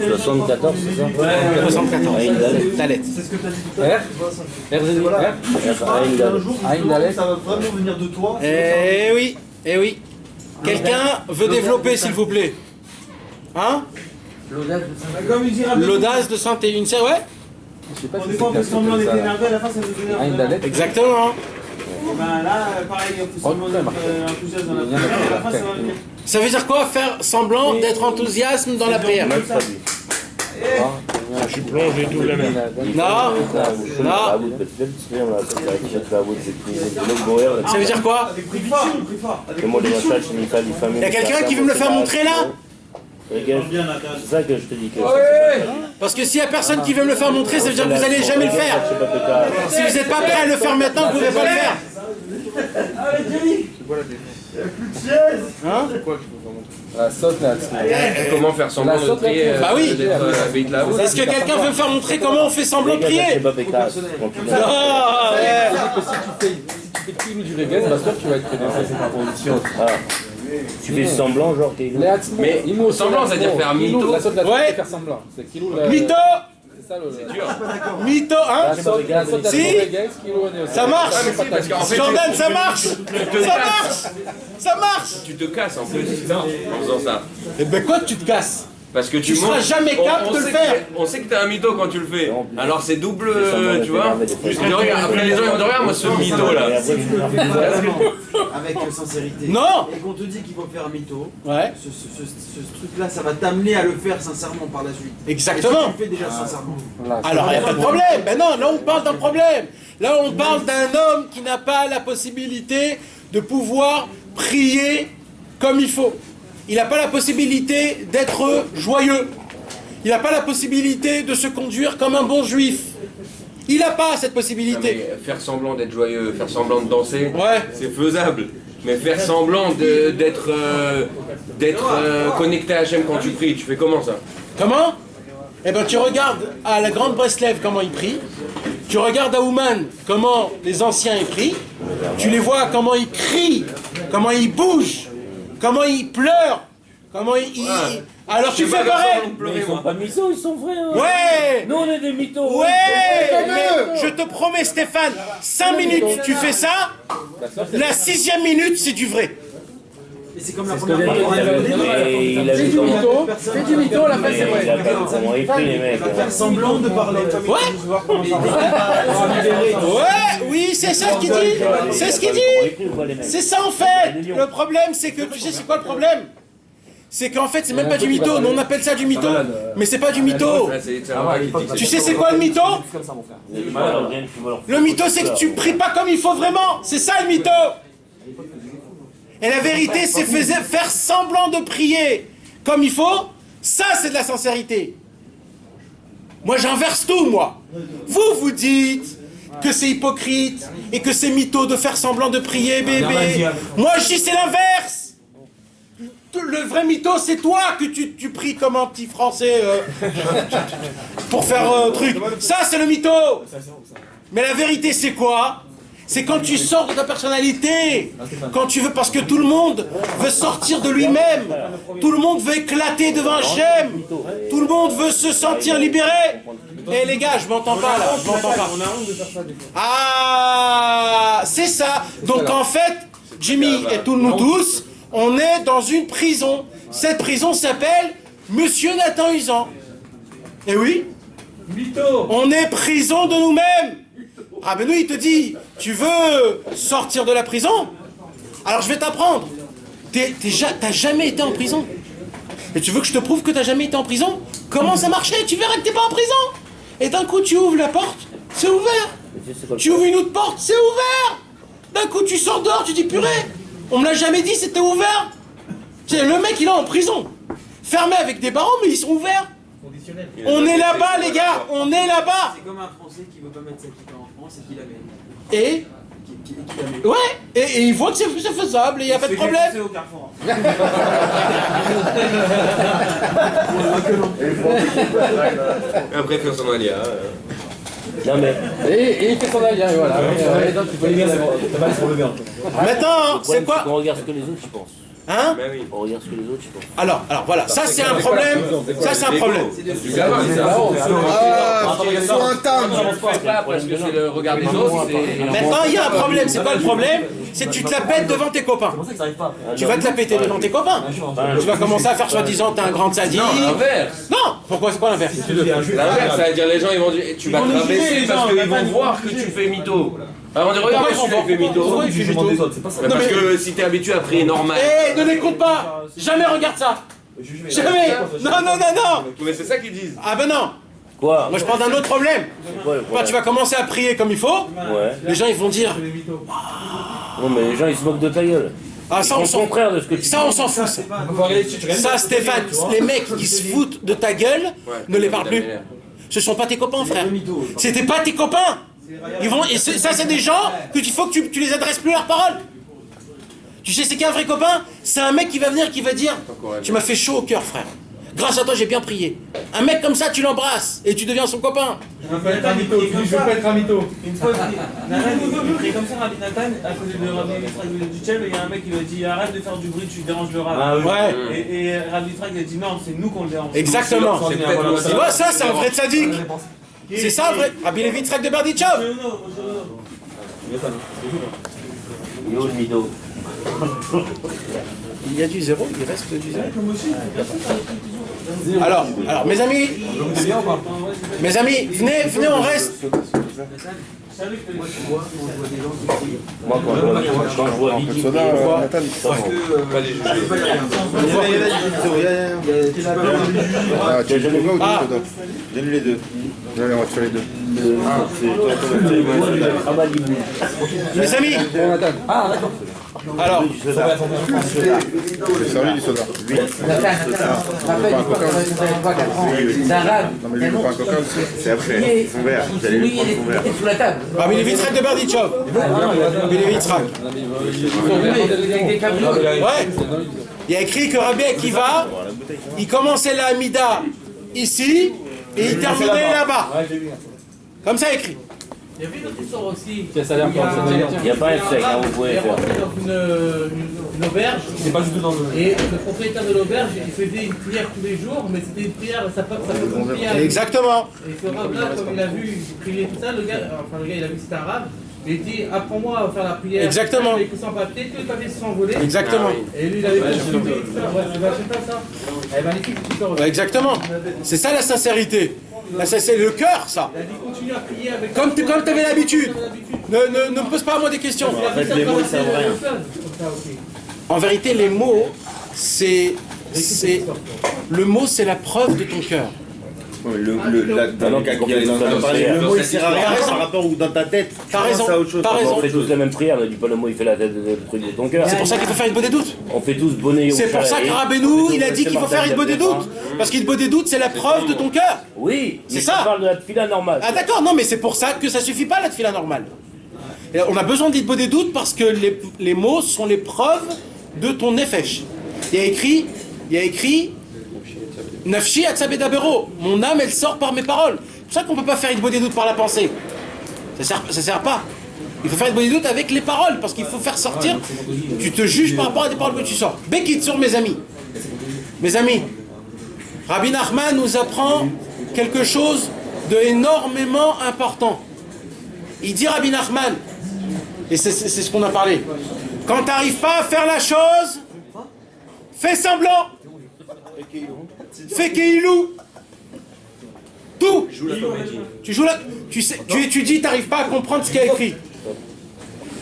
74, c'est ça? Ouais, 74. Dalet. C'est ce que tu as dit tout à l'heure. Un jour, ça va vraiment venir de toi. Eh oui, eh oui. Quelqu'un veut développer, s'il vous plaît? Hein? L'audace de santé. Une série, ouais? Je sais pas si on fait semblant d'être énervé, à la fin ça veut venir. Exactement. Ben là, pareil, on fait semblant d'être enthousiaste dans la prière, à la fin ça va venir. Ça veut dire quoi? Faire semblant d'être enthousiasme dans la prière? Je suis plongé tout la même. Non. Ça veut dire quoi? Il y a quelqu'un qui veut me le faire montrer là? C'est ça que je te dis. Parce que s'il n'y a personne qui veut me le faire montrer, ça veut dire que vous n'allez jamais le faire. Si vous n'êtes pas prêt à le faire maintenant, vous ne pouvez pas le faire. Il n'y a plus de chaise. Hein? La saute là. Comment faire semblant de prier? Bah oui. Est-ce que quelqu'un veut me faire montrer comment on fait semblant de prier? Non, si tu fais le du Vegas, tu vas être très bien fait cette proposition. Tu fais semblant, genre t'es. Mais semblant, c'est-à-dire faire mytho. Ouais. Faire semblant. Mytho. C'est dur. Mytho, hein? Si. Ça marche. Jordan, ça marche. Ça marche. Ça marche. Tu te casses en plus en faisant ça. Et ben quoi, tu te casses? Parce que tu seras jamais capable de le faire. On sait que t'es un mytho quand tu le fais. Alors c'est double, tu vois. Après les gens ils vont dire regarde moi ce mytho là. Avec sincérité. Non. Et qu'on te dit qu'il faut faire mytho. Ouais. Ce truc-là, ça va t'amener à le faire sincèrement par la suite. Exactement. Et si tu le fais déjà sincèrement. Alors il n'y a pas de problème. Ben non, là on parle d'un problème. Là on parle d'un homme qui n'a pas la possibilité de pouvoir prier comme il faut. Il n'a pas la possibilité d'être joyeux. Il n'a pas la possibilité de se conduire comme un bon juif. Il n'a pas cette possibilité. Faire semblant d'être joyeux, faire semblant de danser, ouais, c'est faisable. Mais faire semblant d'être connecté à Hachem quand tu pries, tu fais comment ça? Comment? Eh bien, tu regardes à la Grande Breslev comment ils prient. Tu regardes à Ouman comment les anciens ils prient. Tu les vois comment ils crient, comment ils bougent, comment ils pleurent, comment ils... Alors tu fais pareil. Mais ils sont pas mythos, ils sont vrais. Hein. Ouais. Nous on est des mythos. Ouais. Mais je te promets Stéphane, 5 minutes tu fais ça, la 6e minute c'est du vrai. Et c'est comme la première fois. C'est du mytho, c'est du mytho, la fin c'est vrai. Comment ils prient les mecs. Faire semblant de parler. Ouais. Ouais, oui, c'est ça ce qu'il dit. C'est ce qu'il dit. C'est ça en fait. Le problème c'est que, tu sais c'est quoi le problème? C'est qu'en fait c'est même pas du mytho. Nous on appelle ça du mytho, mais c'est pas du mytho. Tu sais c'est quoi le mytho? Le mytho c'est que tu pries pas comme il faut vraiment. C'est ça le mytho. Et la vérité c'est faire semblant de prier comme il faut. Ça c'est de la sincérité. Moi j'inverse tout moi. Vous dites que c'est hypocrite et que c'est mytho de faire semblant de prier bébé. Moi je dis c'est l'inverse. Le vrai mytho, c'est toi que tu pries comme un petit français pour faire un truc. Ça, c'est le mytho. Mais la vérité, c'est quoi? C'est quand tu sors de ta personnalité. Quand tu veux, parce que tout le monde veut sortir de lui-même. Tout le monde veut éclater devant Hachem. Tout le monde veut se sentir libéré. Eh les gars, je m'entends pas là. Je m'entends pas. Ah, c'est ça. Donc en fait, Jimmy et nous tous, on est dans une prison. Cette prison s'appelle Monsieur Nathan Usan. Eh oui. On est prison de nous-mêmes. Ah ben nous il te dit, tu veux sortir de la prison? Alors je vais t'apprendre. T'as jamais été en prison. Et tu veux que je te prouve que t'as jamais été en prison? Comment ça marchait? Tu verras que t'es pas en prison. Et d'un coup tu ouvres la porte, c'est ouvert. Tu ouvres une autre porte, c'est ouvert. D'un coup tu sors dehors, tu dis purée. On me l'a jamais dit, c'était ouvert. Le mec, il est en prison. Fermé avec des barreaux, mais ils sont ouverts. On est là-bas, les gars. On est là-bas. C'est comme un Français qui veut pas mettre sa kippa en France et qui la met. Et ouais. Et il voit que c'est faisable et il n'y a pas de problème. C'est au Carrefour. Après, il fait son alia. Non mais... Et il fait son alia, et voilà. Maintenant, c'est quoi? On regarde ce que les autres y pensent. Hein? On regarde ce que les autres y pensent. Alors voilà, ça c'est un problème. Ça c'est un problème. Soit un timbre. Parce que c'est le regard des autres. Maintenant, il y a un problème. C'est quoi le problème? C'est que tu te la pètes devant tes copains. Tu vas te la péter devant tes copains. Tu vas commencer à faire soi-disant t'es un grand sadique. Non, l'inverse. Non, pourquoi c'est quoi l'inverse? L'inverse, ça veut dire les gens ils vont dire tu vas te rabaisser parce qu'ils vont voir que tu fais mytho. Alors on dit regarde, celui-là il fait mytho. Pourquoi il fait mytho? Parce que si t'es habitué à prier normal. Eh, ne l'écoute pas. Jamais regarde ça. Jamais. Non. Mais c'est ça qu'ils disent. Ah ben non. Quoi? Moi je parle d'un autre problème. Quand tu vas commencer à prier comme il faut, les gens ils vont dire. Non mais les gens ils se moquent de ta gueule. Ah ça on s'en contraire de ce que tu ça on s'en fout. Ça Stéphane, les mecs qui se foutent de ta gueule, ne les parle plus. Ce sont pas tes copains frère. C'était pas tes copains. Ils vont et ça c'est des gens que il faut que tu les adresses plus leurs paroles. Tu sais c'est qu'un vrai copain, c'est un mec qui va venir qui va dire tu m'as fait chaud au cœur frère. Grâce à toi j'ai bien prié. Un mec comme ça tu l'embrasses et tu deviens son copain. Je veux pas être un mytho. Une fois, Nathan, il prie comme ça, Rabbi Nathan, à côté de Rabbi Yitzhak Duchev, et il y a un mec qui lui a dit arrête de faire du bruit, tu déranges le rab. Ah ouais. Et Rabbi Yitzhak il a dit non, c'est nous qu'on le dérange. Exactement. Tu vois ça c'est un vrai tzaddik. C'est ça un vrai. Rabbi Levi Yitzhak de Berditchov. Yo le mytho. Il y a du zéro, il reste du zéro. Alors, mes amis, venez, on reste. Moi quand je vois Vicky, Donne-lui les deux. Allez, on va te faire les deux. Mes amis, Alors, Le servi du soda. Rappelle, c'est un rab. Non, mais lui, le pain coca, c'est après. Son verre. Vous allez lui prendre son verre. Sous la table. Rabbi Levi Yitzhak de Berdichov. Rabbi Levi Yitzhak. Ouais. Il y a écrit que Rabbi Akiva, il commençait la Hamida ici et il terminait là-bas. Comme ça écrit. Il y avait une autre histoire aussi. Il n'y a pas un sec, hein, vous pouvez Il est faire. rentré dans une auberge. C'est pas du tout dans le. Et le propriétaire de l'auberge, il faisait une prière tous les jours, mais c'était une prière, ça peut une prière. Exactement. Et ce rab-là, comme il a vu prier tout ça, le gars, il a vu que c'était un rab. Il dit, apprends-moi à faire la prière. Exactement. Il a écrit sans papier, tous les papiers se sont envolés. Exactement. Et lui, il avait continué tout ça. Ouais, c'est vachement ça. Elle est magnifique, cette histoire aussi. Exactement. C'est ça la sincérité. Là, c'est le cœur, ça. Il a dit, continue à prier avec. Comme tu avais l'habitude. Ne me pose pas à moi des questions. En fait, les mots, ils servent à rien. En vérité, les mots, le mot, c'est la preuve de ton cœur. Le mot il sert à rien par rapport ou dans ta tête. T'as raison. On fait tous la même prière, ne dis pas le mot, il fait la tête le truc de ton cœur. C'est pour ça qu'il faut faire une bonne des doutes. On fait tous bonnet. C'est pour ça que Rabbeinu, il a dit qu'il faut faire une bonne des doutes. Parce qu'une bonne des doutes, c'est la preuve de ton cœur. Oui, c'est ça. On parle de la tefila normale. Ah d'accord, non mais c'est pour ça que ça suffit pas la tefila normale. Et on a besoin d'être bonne des doutes parce que les mots sont les preuves de ton nefesh. Il y a écrit Nafshi atzabedabero, mon âme elle sort par mes paroles. C'est pour ça qu'on ne peut pas faire une bonne des doutes par la pensée. Ça sert pas. Il faut faire une bonne des doutes avec les paroles, parce qu'il faut faire sortir. Tu te juges par rapport à des paroles que tu sors. Bekitsur, mes amis. Mes amis, Rabbi Nachman nous apprend quelque chose de énormément important. Il dit Rabbi Nachman, et c'est ce qu'on a parlé, quand tu n'arrives pas à faire la chose, fais semblant. Fais Keilou. Tout. Tu joues là. Tu étudies, tu n'arrives pas à comprendre ce qu'il y a écrit.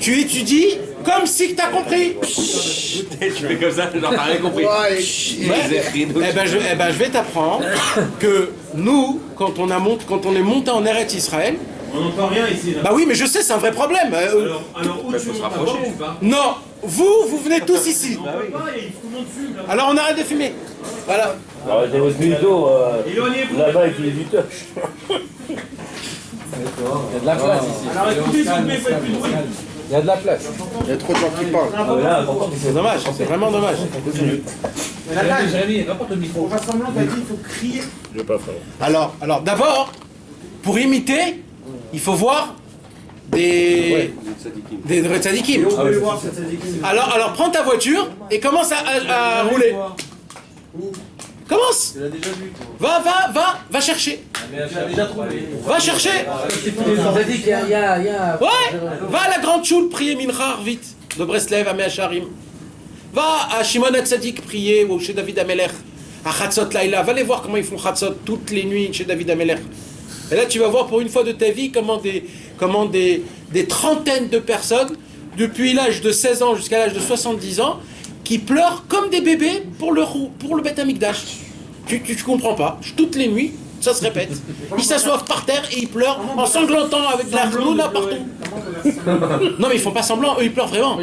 Tu étudies comme si tu as compris. Tu fais comme ça, genre t'as rien compris. Je vais t'apprendre que nous, quand on est monté en Eretz Israël, on n'entend rien ici. Là. Bah oui, mais je sais, c'est un vrai problème. Alors où tu se rapprocher ou pas? Non, vous venez tous ici. Bah oui. Tout le monde fume, là. Alors on arrête de fumer. Voilà. Arrêtez votre mytho, là-bas, il est du touch. Il y a de la place ici. Alors écoutez, s'il vous plaît, faites plus de bruit. Il y a de la place. Il y a trop de gens qui parlent. C'est dommage, c'est vraiment dommage. Jérémy, rapporte le micro. Pour faire semblant, t'as dit il faut crier. Je vais pas faire. Alors d'abord, pour imiter, il faut voir des tzadikim. Alors prends ta voiture et commence à rouler. Commence. Va chercher. Va chercher. Ouais. Va à la grande choule prier Mincha vite de Breslev à Meacharim. Va à Shimon HaTzadik prier ou chez David Amelech à Chatzot Laïla. Va les voir comment ils font Chatzot toutes les nuits chez David Amelech. Et là tu vas voir pour une fois de ta vie comment des trentaines de personnes depuis l'âge de 16 ans jusqu'à l'âge de 70 ans qui pleurent comme des bébés pour le Beth Amikdash. Tu comprends pas. Toutes les nuits, ça se répète. Ils s'assoient par terre et ils pleurent en sanglantant avec de la chnouna partout. Non mais ils font pas semblant, eux ils pleurent vraiment.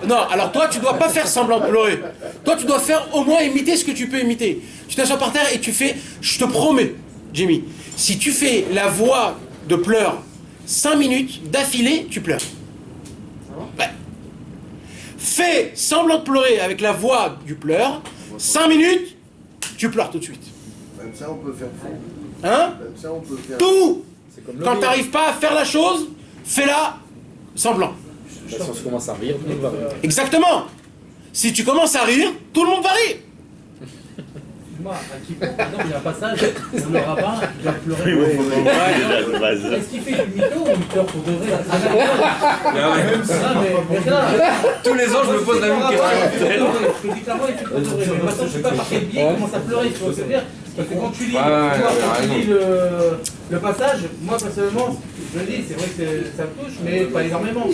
Non, alors toi tu dois pas faire semblant de pleurer. Toi tu dois faire au moins imiter ce que tu peux imiter. Tu t'assois par terre et tu fais, je te promets, Jimmy, si tu fais la voix de pleurs 5 minutes d'affilée, tu pleures. Ouais. Fais semblant de pleurer avec la voix du pleur, 5 minutes, tu pleures tout de suite. Même ça, on peut faire faux. Hein? Même ça, on peut faire tout. Quand tu n'arrives pas à faire la chose, fais-la semblant. Si on commence à rire, tout le monde va rire. Exactement. Si tu commences à rire, tout le monde va rire. Moi, il y a un passage où le rabbin il a pleuré. Est-ce qu'il fait du mytho ou il pleure pour de vrai? Tous les ans, je me pose la même question. Je te dis clairement, il fait pour de vrai. Maintenant, je ne sais pas par quel biais il commence à pleurer, tu vois ce que je veux dire? Parce que quand tu lis, Le passage, moi personnellement, je le dis, c'est vrai que ça me touche, mais pas énormément.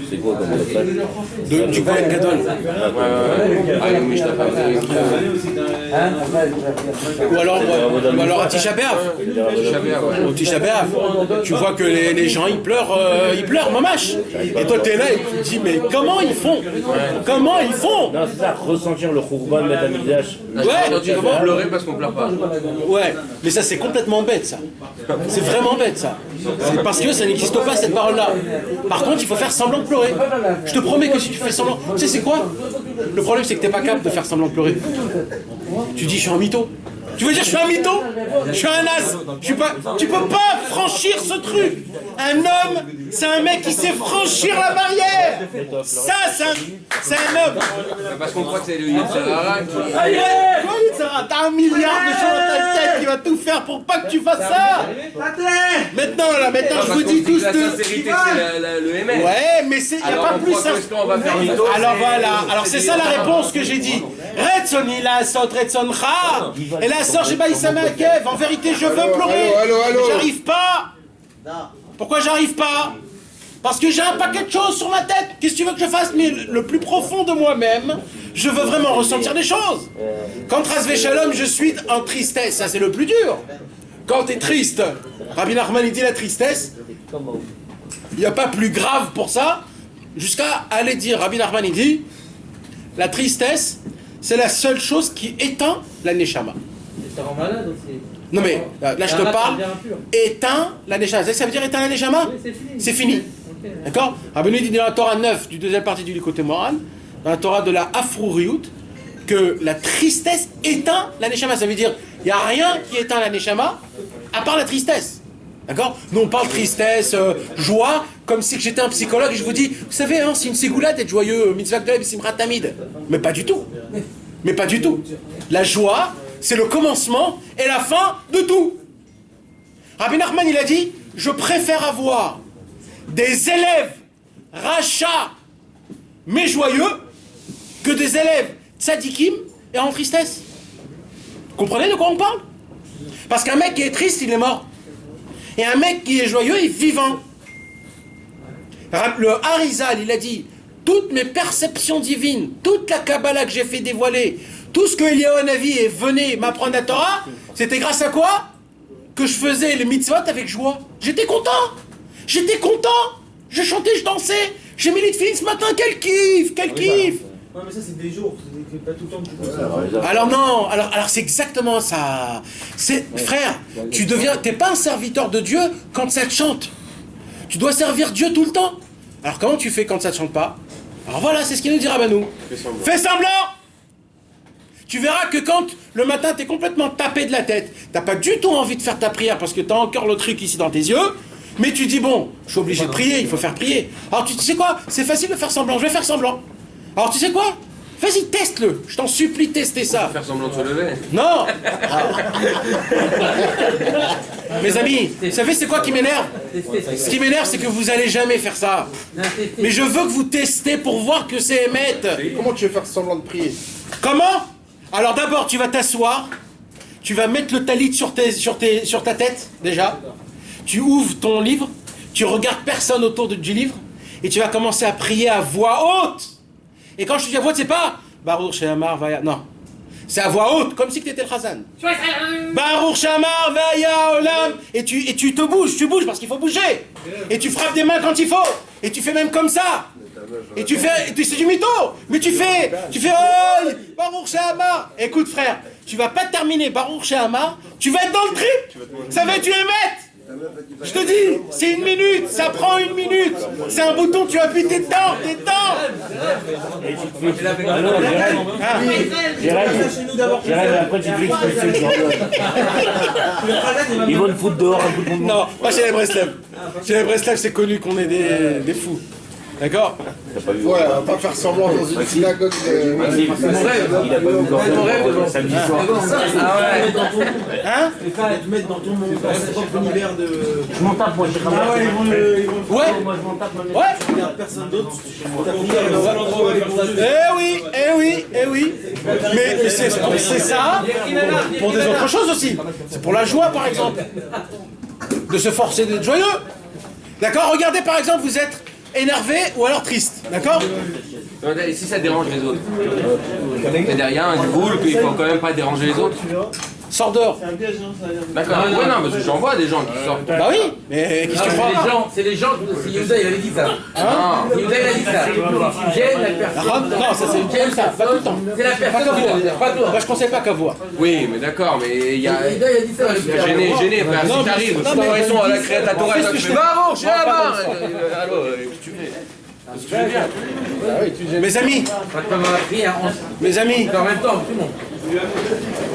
C'est quoi comme passage Du Kohen Gadol. Ou alors à Tisha B'Av. Au Tisha B'Av, tu vois que les gens ils pleurent, mamache. Et toi t'es là et tu te dis mais comment ils font? Comment ils font? Non, c'est ça, ressentir le Khurban Beth Amikdash. Ouais, tu vas pleurer parce qu'on pleure pas. Ouais, mais ça c'est complètement bête ça. C'est vraiment bête ça. C'est parce que ça n'existe pas cette parole-là. Par contre, il faut faire semblant de pleurer. Je te promets que si tu fais semblant... Tu sais c'est quoi? Le problème c'est que t'es pas capable de faire semblant de pleurer. Tu dis je suis un mytho. Tu veux dire je suis un mytho? Je suis un as. Tu peux pas franchir ce truc. Un homme, c'est un mec qui sait franchir la barrière. Ça, c'est un homme. Parce qu'on croit que c'est le Yitzhara qui... Allez, t'as 1 milliard de choses dans ta tête qui va tout faire pour pas que tu fasses ça. Maintenant, je vous dis tous la sincérité, c'est le ML. Ouais, mais il n'y a pas plus ça. Alors voilà, alors c'est ça la réponse que j'ai dit. Retsoni la sot retsoncha. Et la sort chez Baïsamakev. En vérité, je veux pleurer. J'arrive pas. Pourquoi j'arrive pas? Parce que j'ai un paquet de choses sur ma tête. Qu'est-ce que tu veux que je fasse? Mais le plus profond de moi-même, je veux vraiment ressentir des choses. Quand Rasvé Shalom, je suis en tristesse. Ça, c'est le plus dur. Quand tu es triste, Rabbi Nachman, il dit la tristesse. Il n'y a pas plus grave pour ça. Jusqu'à aller dire, Rabbi Nachman, il dit, la tristesse, c'est la seule chose qui éteint la Neshama. Ça rend malade aussi. Non mais, là je te parle, éteint la Neshama. Ça veut dire éteint la Neshama? C'est fini. D'accord? Rabbi dit dans la Torah 9 du deuxième partie du Likutei Moharan, dans la Torah de la Afrouriout, que la tristesse éteint la Neshama. Ça veut dire, il n'y a rien qui éteint la Neshama, à part la tristesse. D'accord? Nous on parle tristesse, joie, comme si j'étais un psychologue et je vous dis, vous savez, hein, c'est une ségoula d'être joyeux, mitzvah gdol b'simchat tamid. Mais pas du tout. Mais pas du tout. La joie, c'est le commencement et la fin de tout. Rabbi Nachman, il a dit, je préfère avoir des élèves rachats mais joyeux que des élèves tzadikim et en tristesse. Vous comprenez de quoi on parle? Parce qu'un mec qui est triste, il est mort. Et un mec qui est joyeux, il est vivant. Le Harizal, il a dit, toutes mes perceptions divines, toute la Kabbalah que j'ai fait dévoiler, tout ce que Eliyahu Navi est venu m'apprendre la Torah, c'était grâce à quoi? Que je faisais les mitzvot avec joie. J'étais content. J'étais content. Je chantais, je dansais. J'ai mis les tefilines ce matin. Quel kiff. Quel kiff. Ouais, mais ça, c'est des jours. C'est pas tout le temps que tu fais ça. Alors non. Alors c'est exactement ça. Frère, t'es pas un serviteur de Dieu quand ça te chante. Tu dois servir Dieu tout le temps. Alors comment tu fais quand ça te chante pas? Alors voilà, c'est ce qu'il nous dit Rabbanou. Fais semblant. Tu verras que quand le matin t'es complètement tapé de la tête, t'as pas du tout envie de faire ta prière parce que t'as encore le truc ici dans tes yeux, mais tu dis bon, je suis obligé de prier, il faut faire prier. Alors tu sais quoi? C'est facile de faire semblant, je vais faire semblant. Alors tu sais quoi? Vas-y, teste-le, je t'en supplie, tester ça. Faire semblant de se lever. Non. Mes amis, vous savez c'est quoi qui m'énerve? Ce qui m'énerve, c'est que vous allez jamais faire ça. Mais je veux que vous testez pour voir que c'est émettre. Comment tu veux faire semblant de prier? Comment? Alors d'abord, tu vas t'asseoir, tu vas mettre le talit sur ta tête, déjà. Tu ouvres ton livre, tu regardes personne autour du livre, et tu vas commencer à prier à voix haute. Et quand je te dis à voix haute, c'est pas Baruch She'amar Vaya, non. C'est à voix haute, comme si tu étais le Chazan. Baruch She'amar Vaya Olam. Et tu te bouges, parce qu'il faut bouger. Et tu frappes des mains quand il faut. Et tu fais même comme ça. Et c'est du mytho. Mais tu fais oh, Baruch She'amar. Écoute frère, tu vas pas terminer Baruch She'amar, tu vas être dans le trip. Ça va être émettre. Je te dis, c'est 1 minute, ça prend 1 minute. C'est un bouton, tu appuies tes temps. Jérém, après tu te fais expulser. Ils vont te foutre dehors un coup de monde. Non, pas chez les Breslev. Chez les Breslev, c'est connu qu'on est des fous. D'accord? Ouais, on va pas faire semblant dans une synagogue. Il a pas vu ton rêve samedi soir. Ah ouais. Hein? Les frères, ils te mettent dans ton propre univers de. Je m'en tape, moi, j'ai Ah ouais, ils vont Ouais. moi, je m'en tape, Ouais. Je regarde personne d'autre. Ta prière, le seul endroit où elle est pour Eh oui, eh oui, eh oui. Mais c'est ça pour des autres choses aussi. C'est pour la joie, par exemple. De se forcer d'être joyeux. D'accord? Regardez, par exemple, vous êtes énervé ou alors triste. D'accord? Et si ça dérange les autres? C'est-à-dire, il y a un rôle qu'il faut quand même pas déranger les autres. Sors dehors. D'accord. Ouais, non, parce que j'en vois des gens qui sortent. Bah oui, mais qu'est-ce que tu crois? C'est les gens, si Youza il avait dit ça. Youza il a dit ça. J'aime la personne. Non, ça c'est comme ça, pas tout le temps. C'est la personne. Pas toi. Moi je conseille pas qu'à voir. Oui, mais d'accord, mais il y a. Youza il a dit ça. Gêné, frère. Si t'arrives, si ils sont à la créature, tu fais bah bon, je suis là-bas. Allô, qu'est-ce que tu fais? Qu'est-ce que tu veux dire? Mes amis, mes amis, en même temps, tout le monde.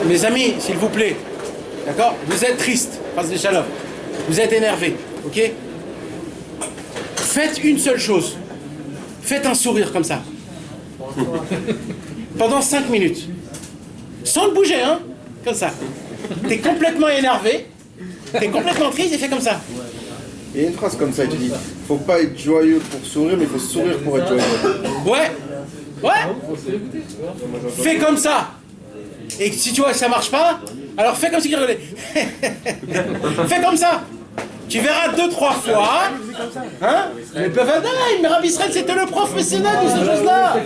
Mes amis, s'il vous plaît, d'accord? Vous êtes triste, face des shalom. Vous êtes énervé, ok? Faites une seule chose. Faites un sourire comme ça. Pendant 5 minutes. Sans le bouger, hein? Comme ça. T'es complètement énervé, t'es complètement triste et fais comme ça. Il y a une phrase comme ça, tu dis, faut pas être joyeux pour sourire, mais il faut sourire pour être joyeux. Ouais, ouais. Fais comme ça. Et si tu vois que ça marche pas, alors fais comme si tu rigolais. Fais comme ça. Tu verras 2-3 fois. Hein? Mais Rabbi Israël, c'était le prof mécénat de ces choses-là.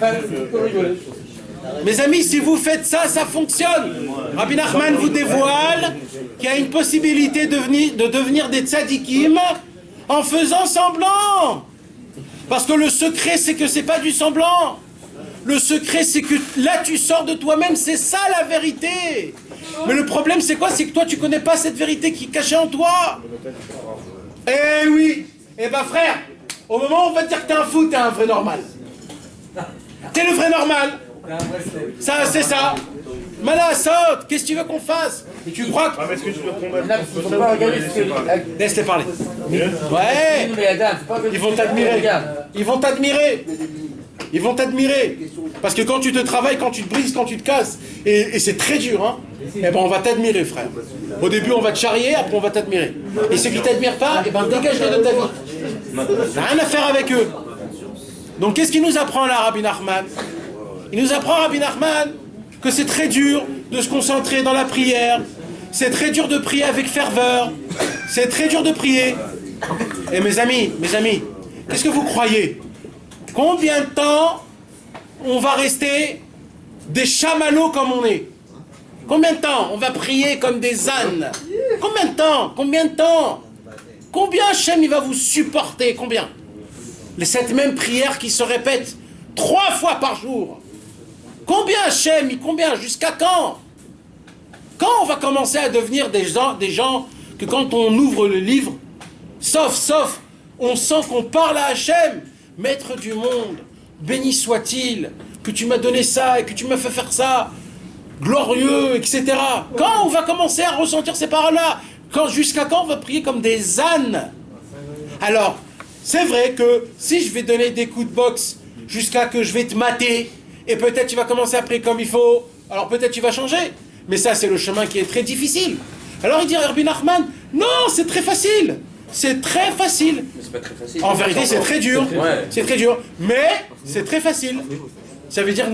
Mes amis, si vous faites ça, ça fonctionne. Rabbi Nachman vous dévoile qu'il y a une possibilité de devenir des tzadikim en faisant semblant. Parce que le secret, c'est que c'est pas du semblant. Le secret, c'est que là, tu sors de toi-même, c'est ça la vérité. Mais le problème, c'est quoi? C'est que toi, tu connais pas cette vérité qui est cachée en toi. Eh oui. Eh ben frère, au moment où on va te dire que t'es un fou, t'es un vrai normal. T'es le vrai normal. Ça, c'est ça. Mala, saute, qu'est-ce que tu veux qu'on fasse? Tu crois que... est-ce que tu veux combattre? Laisse-les parler. Ouais. Ils vont t'admirer. Ils vont t'admirer. Ils vont t'admirer. Parce que quand tu te travailles, quand tu te brises, quand tu te casses, et c'est très dur, hein, eh ben on va t'admirer, frère. Au début, on va te charrier, après on va t'admirer. Et ceux qui ne t'admirent pas, eh ben dégage-les de ta vie. T'as rien à faire avec eux. Donc qu'est-ce qu'il nous apprend là, Rabbi Nachman? Il nous apprend, Rabbi Nachman, que c'est très dur de se concentrer dans la prière. C'est très dur de prier avec ferveur. C'est très dur de prier. Et mes amis, qu'est-ce que vous croyez? Combien de temps on va rester des chamallows comme on est? Combien de temps on va prier comme des ânes? Combien de temps? Combien de temps? Combien Hachem il va vous supporter? Combien? Cette même prière qui se répète 3 fois par jour. Combien Hachem? Combien? Jusqu'à quand? Quand on va commencer à devenir des gens que quand on ouvre le livre, sauf, on sent qu'on parle à Hachem, Maître du monde, béni soit-il, que tu m'as donné ça et que tu m'as fait faire ça, glorieux, etc. Quand on va commencer à ressentir ces paroles-là? Jusqu'à quand on va prier comme des ânes? Alors, c'est vrai que si je vais donner des coups de boxe jusqu'à que je vais te mater, et peut-être tu vas commencer à prier comme il faut, alors peut-être tu vas changer. Mais ça, c'est le chemin qui est très difficile. Alors il dit à Rabbi Nachman, non, c'est très facile. C'est très facile. Mais c'est pas très facile. En vérité, c'est très dur. Ouais. C'est très dur. Mais c'est très facile. Ça veut dire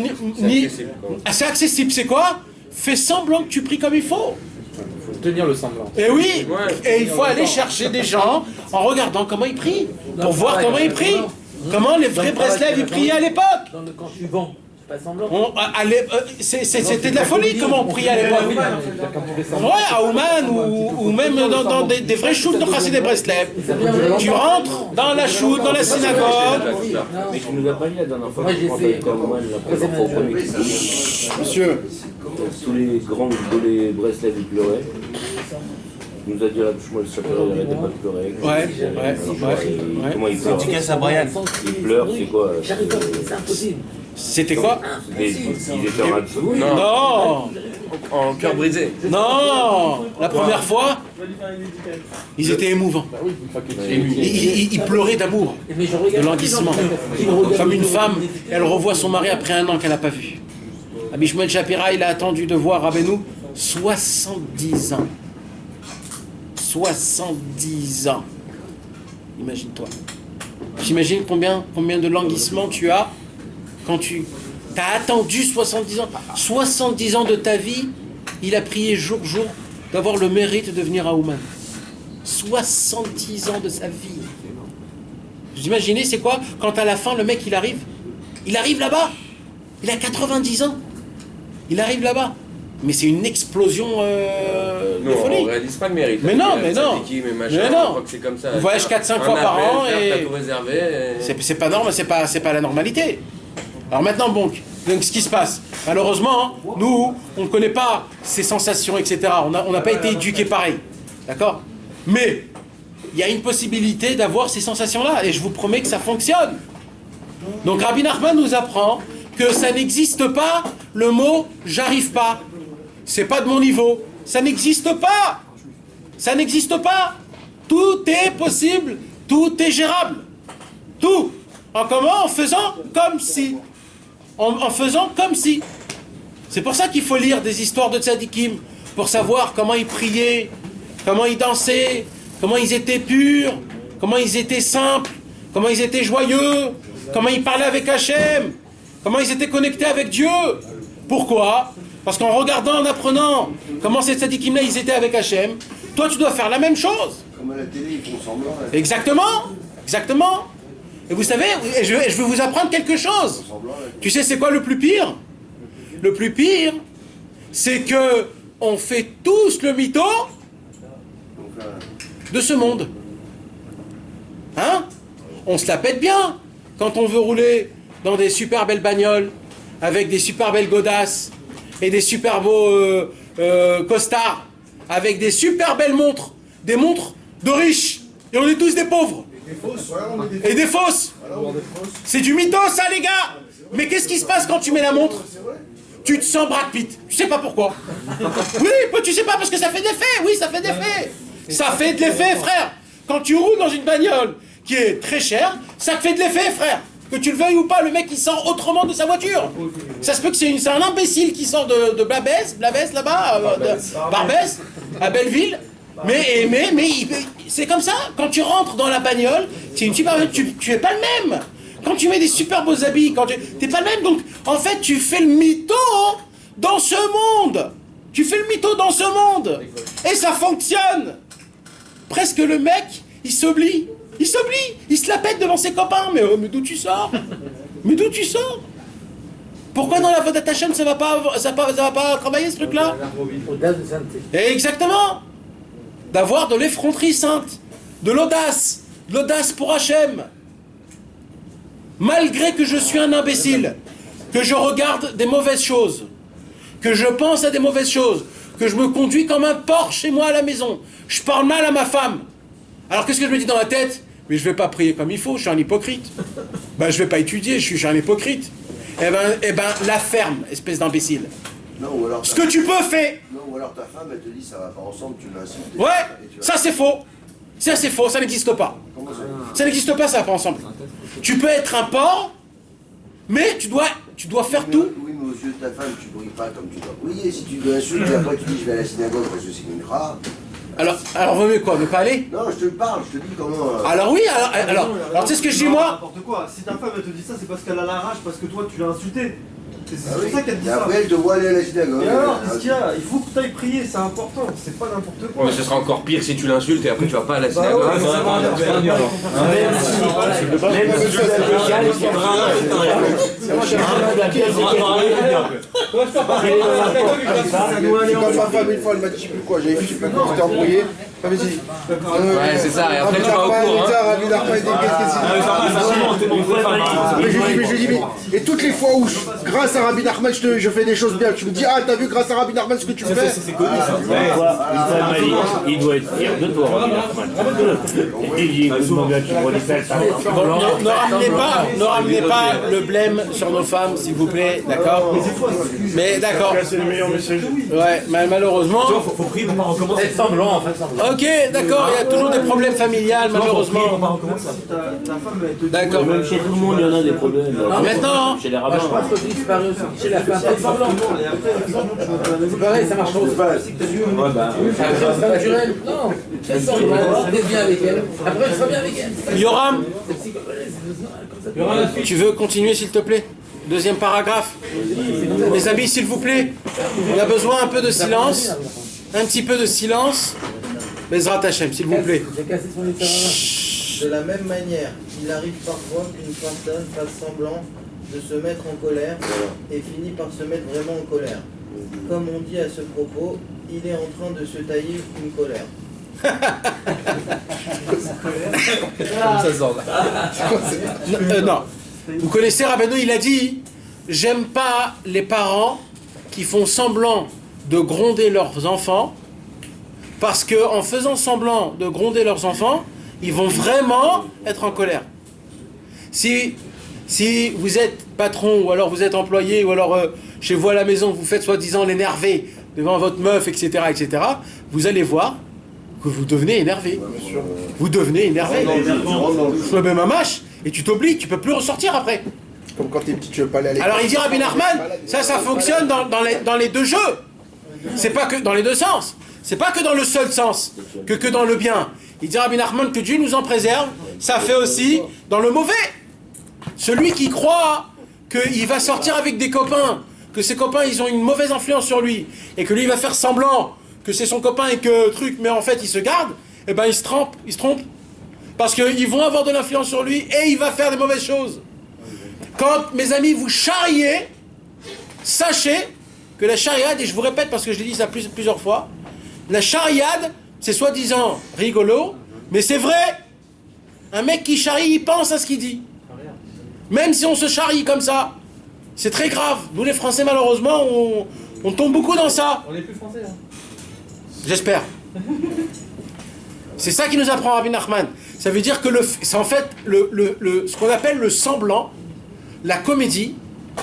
c'est accessible. C'est quoi? Fais semblant que tu pries comme il faut. Il faut tenir le semblant. Et oui. Et il faut aller chercher des gens en regardant comment ils prient. Pour voir comment ils prient. Comment les vrais Breslev ils priaient à l'époque. Dans le camp suivant. Pas semblant. C'était de la folie comment on priait à l'époque. Ouais, à Ouman ou même dans des vrais shoots de Chassid et Breslev. Tu rentres dans la shoot, dans la synagogue. Mais tu nous as pas dit la dernière fois que quand t'étais à Ouman, la première fois au premier culte. Monsieur. Tous les grands de les Breslev ils pleuraient. Il nous a dit là, moi le chapeau, il n'arrêtait pas de pleurer. Ouais. Comment il pleure? Dédicace à Brian. Il pleure, c'est quoi? C'est impossible. C'était quoi? Ils étaient en dessous. Non. En cœur brisé. Non. La première fois, ils étaient émouvants. Ils pleuraient d'amour, de languissement. Comme une femme, elle revoit son mari après 1 an qu'elle n'a pas vu. Rabbi Shmuel Shapira, il a attendu de voir Rabbeinu 70 ans. 70 ans. Imagine-toi. J'imagine combien de languissement tu as quand tu as attendu 70 ans, 70 ans de ta vie, il a prié jour d'avoir le mérite de venir à Ouman. 70 ans de sa vie. Vous imaginez, c'est quoi? Quand à la fin, le mec, il arrive là-bas. Il a 90 ans. Il arrive là-bas. Mais c'est une explosion de folie. On ne réalise pas le mérite. Mais non, mais non. Mais non. C'est comme ça. On voyage 4-5 fois par an et... Tout réservé C'est pas normal, c'est pas la normalité. Alors maintenant, donc ce qui se passe, malheureusement, nous, on ne connaît pas ces sensations, etc. On n'a pas été éduqués pareil. D'accord? Mais il y a une possibilité d'avoir ces sensations-là, et je vous promets que ça fonctionne. Donc Rabbi Nachman nous apprend que ça n'existe pas le mot « j'arrive pas ». C'est pas de mon niveau. Ça n'existe pas. Ça n'existe pas. Tout est possible, tout est gérable. Tout. En comment? En faisant comme si. En faisant comme si. C'est pour ça qu'il faut lire des histoires de tzadikim, pour savoir comment ils priaient, comment ils dansaient, comment ils étaient purs, comment ils étaient simples, comment ils étaient joyeux, comment ils parlaient avec Hachem, comment ils étaient connectés avec Dieu. Pourquoi? Parce qu'en regardant, en apprenant comment ces tzadikim-là, ils étaient avec Hachem, toi, tu dois faire la même chose. Comme à la télé, ils font semblant. Exactement. Exactement. Et vous savez, je vais vous apprendre quelque chose. Tu sais, c'est quoi le plus pire? Le plus pire, c'est que on fait tous le mytho de ce monde. Hein? On se la pète bien quand on veut rouler dans des super belles bagnoles, avec des super belles godasses et des super beaux costards, avec des super belles montres, des montres de riches. Et on est tous des pauvres. Et des fausses. C'est du mytho, ça, les gars. Mais qu'est-ce qui se passe quand tu mets la montre? Tu te sens Brad Pitt. Tu sais pas pourquoi. Oui, tu sais pas parce que ça fait de l'effet. Oui, ça fait de l'effet. Ça fait de l'effet, frère. Quand tu roules dans une bagnole qui est très chère, ça te fait de l'effet, frère. Que tu le veuilles ou pas, le mec il sort autrement de sa voiture. Ça se peut que c'est un imbécile qui sort de Blabès là-bas, Barbès, à Belleville. Mais c'est comme ça. Quand tu rentres dans la bagnole, c'est une super. Tu es pas le même. Quand tu mets des super beaux habits, t'es pas le même. Donc en fait, tu fais le mytho dans ce monde. Tu fais le mytho dans ce monde. Et ça fonctionne. Presque le mec, il s'oublie. Il se la pète devant ses copains. Mais d'où tu sors? Mais d'où tu sors? Pourquoi dans la Vodat Hashem ça va pas travailler ce truc-là? Exactement. D'avoir de l'effronterie sainte, de l'audace pour Hachem. Malgré que je suis un imbécile, que je regarde des mauvaises choses, que je pense à des mauvaises choses, que je me conduis comme un porc chez moi à la maison, je parle mal à ma femme. Alors qu'est-ce que je me dis dans la tête? Mais je vais pas prier comme il faut, je suis un hypocrite. Ben je vais pas étudier, je suis un hypocrite. Eh ben la ferme, espèce d'imbécile. Non, ou alors ce que tu peux faire. Non, ou alors ta femme, elle te dit ça va pas ensemble, tu l'insultes. Ouais, ça c'est faux. Ça c'est faux, ça n'existe pas. Comment ça? Ça n'existe pas, ça va pas ensemble. Tu peux être un porc, mais tu dois faire tout. Oui, mais aux yeux de ta femme, tu brilles pas comme tu dois briller. Si tu veux insulter, après tu dis je vais à la synagogue parce que c'est une gras. Alors vaut mieux quoi, ne pas aller? Non, je te parle, je te dis comment... Alors oui, alors tu sais ce que je dis moi? N'importe quoi, si ta femme elle te dit ça, c'est parce qu'elle a la rage, parce que toi tu l'as insulté. C'est pour ça qu'elle dit Et ça. après elle te voit aller à la synagogue. Et alors, qu'est-ce qu'il y a? Il faut que tu ailles prier, c'est important, c'est pas n'importe quoi. Ouais, mais ce sera encore pire si tu l'insultes et après tu vas pas à la synagogue. C'est comme ma femme une fois, elle m'a dit je sais plus quoi, je sais pas comment c'était embrouillé. Ouais, c'est ça, et après tu vas au cours. Mais je lui dis, et toutes les fois où, grâce à Rabbi Nachman, je fais des choses bien, tu me dis, ah, t'as vu, grâce à Rabbi Nachman, ce que tu fais? C'est connu ça. Il doit être fier de toi, Rabbi Nachman. Il dit, Ne ramenez pas le blême sur nos femmes, s'il vous plaît, d'accord? Mais d'accord. C'est le meilleur message. Ouais, malheureusement. Faut prier pour pas recommencer. Être semblant, en fait. Ok, d'accord, il y a toujours des problèmes familiales, malheureusement. D'accord. Même chez tout le monde, il y en a des problèmes. Maintenant, chez les rabbins. Je pense que c'est pareil aussi chez la femme. Être semblant. C'est pareil, ça marche pas. C'est pas naturel. Non, être semblant. T'es bien avec elle. Après, tu seras bien avec elle. Yoram, tu veux continuer, s'il te plaît? Deuxième paragraphe. Mes amis, s'il vous plaît, on a besoin un peu de silence. Un petit peu de silence. Bezrat Hashem, s'il vous plaît. De la même manière, il arrive parfois qu'une personne fasse semblant de se mettre en colère et finit par se mettre vraiment en colère. Comme on dit à ce propos, il est en train de se tailler une colère. Ça sort là. Non. Vous connaissez Rabbeinu, il a dit « J'aime pas les parents qui font semblant de gronder leurs enfants parce qu'en faisant semblant de gronder leurs enfants, ils vont vraiment être en colère. Si vous êtes patron ou alors vous êtes employé ou alors chez vous à la maison, vous faites soi-disant l'énervé devant votre meuf, etc., etc., vous allez voir que vous devenez énervé. Vous devenez énervé. Je me mets ma mâche et tu t'oublies, tu peux plus ressortir après. Comme quand t'es petit, tu veux pas aller à l'école. Alors il dit Rabbi Nachman, ça fonctionne dans les deux jeux. C'est pas que dans les deux sens. C'est pas que dans le seul sens, que dans le bien. Il dit Rabbi Nachman que Dieu nous en préserve, ça fait aussi dans le mauvais. Celui qui croit qu'il va sortir avec des copains, que ses copains ils ont une mauvaise influence sur lui, et que lui il va faire semblant que c'est son copain et que truc, mais en fait il se garde, et ben il se trompe. Parce qu'ils vont avoir de l'influence sur lui et il va faire des mauvaises choses. Quand, mes amis, vous charriez, sachez que la chariade, et je vous répète parce que je l'ai dit ça plusieurs fois, la chariade, c'est soi-disant rigolo, mais c'est vrai. Un mec qui charrie, il pense à ce qu'il dit. Même si on se charrie comme ça, c'est très grave. Nous les Français, malheureusement, on tombe beaucoup dans ça. On est plus français, hein. J'espère. C'est ça qui nous apprend Rabbi Nachman. Ça veut dire que c'est en fait ce qu'on appelle le semblant, la comédie,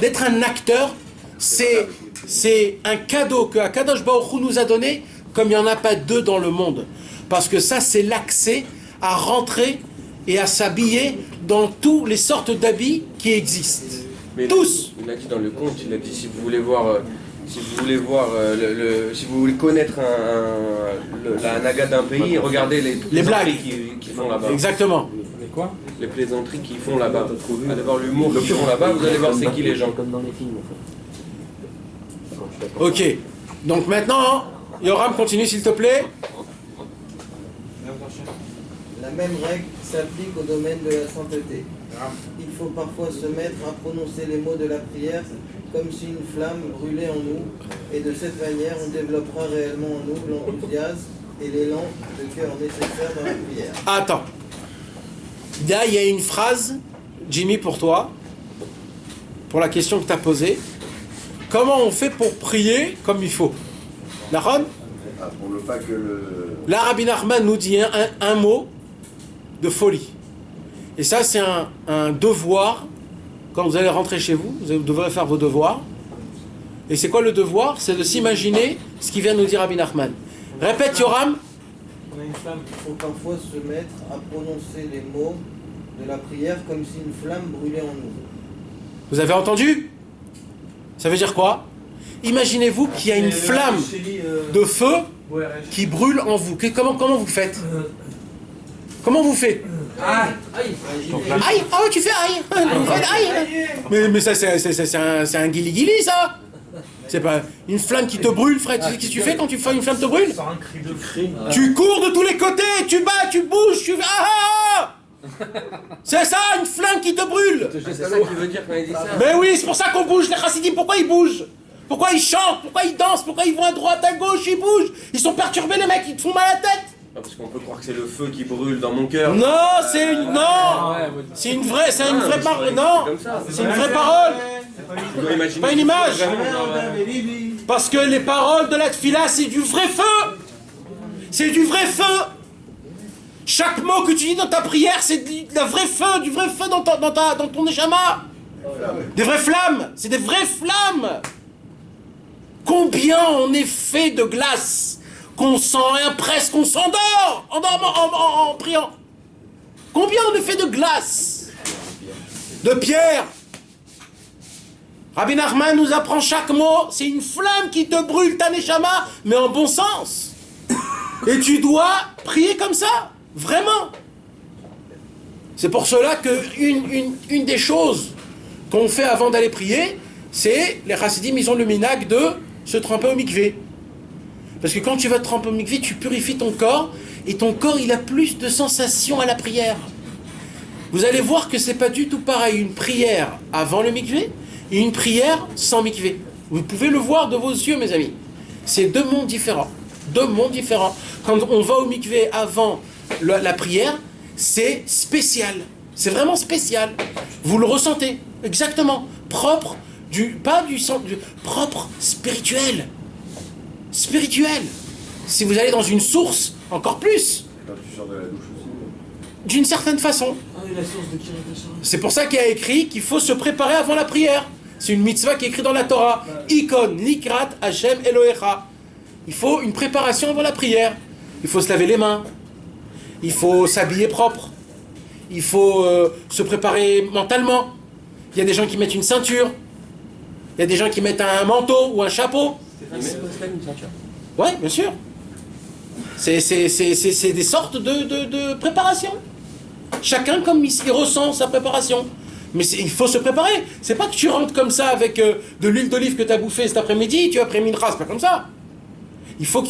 d'être un acteur, c'est un cadeau que Akadosh Baruch Hu nous a donné, comme il n'y en a pas deux dans le monde. Parce que ça, c'est l'accès à rentrer et à s'habiller dans toutes les sortes d'habits qui existent. Mais tous. Il a dit dans le conte, il a dit si vous voulez voir, si vous voulez connaître la naga d'un pays, regardez les blagues qui font là-bas. Exactement. Mais quoi? Les plaisanteries qu'ils font là-bas. Allez voir l'humour qu'ils font là-bas, vous allez voir c'est qui les gens. Comme dans les films, en fait. Ok. Donc maintenant, Yoram, continue s'il te plaît. La même règle s'applique au domaine de la sainteté. Il faut parfois se mettre à prononcer les mots de la prière comme si une flamme brûlait en nous, et de cette manière on développera réellement en nous l'enthousiasme et l'élan de cœur nécessaire dans la prière. Attends. Là, il y a une phrase, Jimmy, pour toi, pour la question que tu as posée. Comment on fait pour prier comme il faut? Nahon? Pour ne pas que le... Là, Rabbi Nachman nous dit un mot de folie. Et ça, c'est un devoir. Quand vous allez rentrer chez vous, vous devrez faire vos devoirs. Et c'est quoi le devoir? C'est de s'imaginer ce qui vient nous dire Rabbi Nachman. Répète, Yoram. Il faut parfois se mettre à prononcer les mots de la prière comme si une flamme brûlait en nous. Vous avez entendu? Ça veut dire quoi? Imaginez-vous qu'il y a une flamme de feu qui brûle en vous. Comment vous faites? Comment vous faites? Aïe! Ah ouais, tu fais aïe! Vous faites aïe! Mais ça, c'est un guili-guili, ça! C'est pas une flamme qui te brûle, Fred. Tu sais ce que tu fais quand une flamme te brûle? Tu cours de tous les côtés, tu bats, tu bouges, tu fais ah! C'est ça, une flamme qui te brûle! C'est ça qu'il veut dire quand il dit ça. Mais oui, c'est pour ça qu'on bouge. Les chassidim, pourquoi ils bougent? Pourquoi ils chantent? Pourquoi ils dansent? Pourquoi ils vont à droite, à gauche? Ils bougent. Ils sont perturbés, les mecs, ils te font mal à la tête. Parce qu'on peut croire que c'est le feu qui brûle dans mon cœur. Non, c'est une vraie parole. Non, c'est une vraie parole. Pas une image. Parce que les paroles de la tfila, c'est du vrai feu. C'est du vrai feu. Chaque mot que tu dis dans ta prière, c'est du vrai feu dans ton neshama. Des vraies flammes. C'est des vraies flammes. Combien on est fait de glace, qu'on sent presque qu'on s'endort en priant. Combien on est fait de glace, de pierre. Rabbi Nachman nous apprend chaque mot, c'est une flamme qui te brûle ta neshama, mais en bon sens. Et tu dois prier comme ça, vraiment. C'est pour cela que une des choses qu'on fait avant d'aller prier, c'est, les chassidim, ils ont le minhag de se tremper au mikvé. Parce que quand tu vas te tremper au mikvé, tu purifies ton corps, et ton corps, il a plus de sensations à la prière. Vous allez voir que c'est pas du tout pareil, une prière avant le mikvé, et une prière sans mikvé. Vous pouvez le voir de vos yeux, mes amis. C'est deux mondes différents. Deux mondes différents. Quand on va au mikvé avant la prière, c'est spécial. C'est vraiment spécial. Vous le ressentez, exactement. Propre, propre, spirituel. Spirituel. Si vous allez dans une source, encore plus. Quand tu sors de la douche aussi. D'une certaine façon. C'est pour ça qu'il y a écrit qu'il faut se préparer avant la prière. C'est une mitzvah qui est écrite dans la Torah. Ikon, likrat, Hashem, Elohecha. Il faut une préparation avant la prière. Il faut se laver les mains. Il faut s'habiller propre. Il faut se préparer mentalement. Il y a des gens qui mettent une ceinture. Il y a des gens qui mettent un manteau ou un chapeau. Oui, bien sûr. C'est des sortes de préparation. Chacun comme il ressent sa préparation. Mais il faut se préparer. C'est pas que tu rentres comme ça avec de l'huile d'olive que tu as bouffée cet après-midi, tu as pris mincha, c'est pas comme ça. Il faut que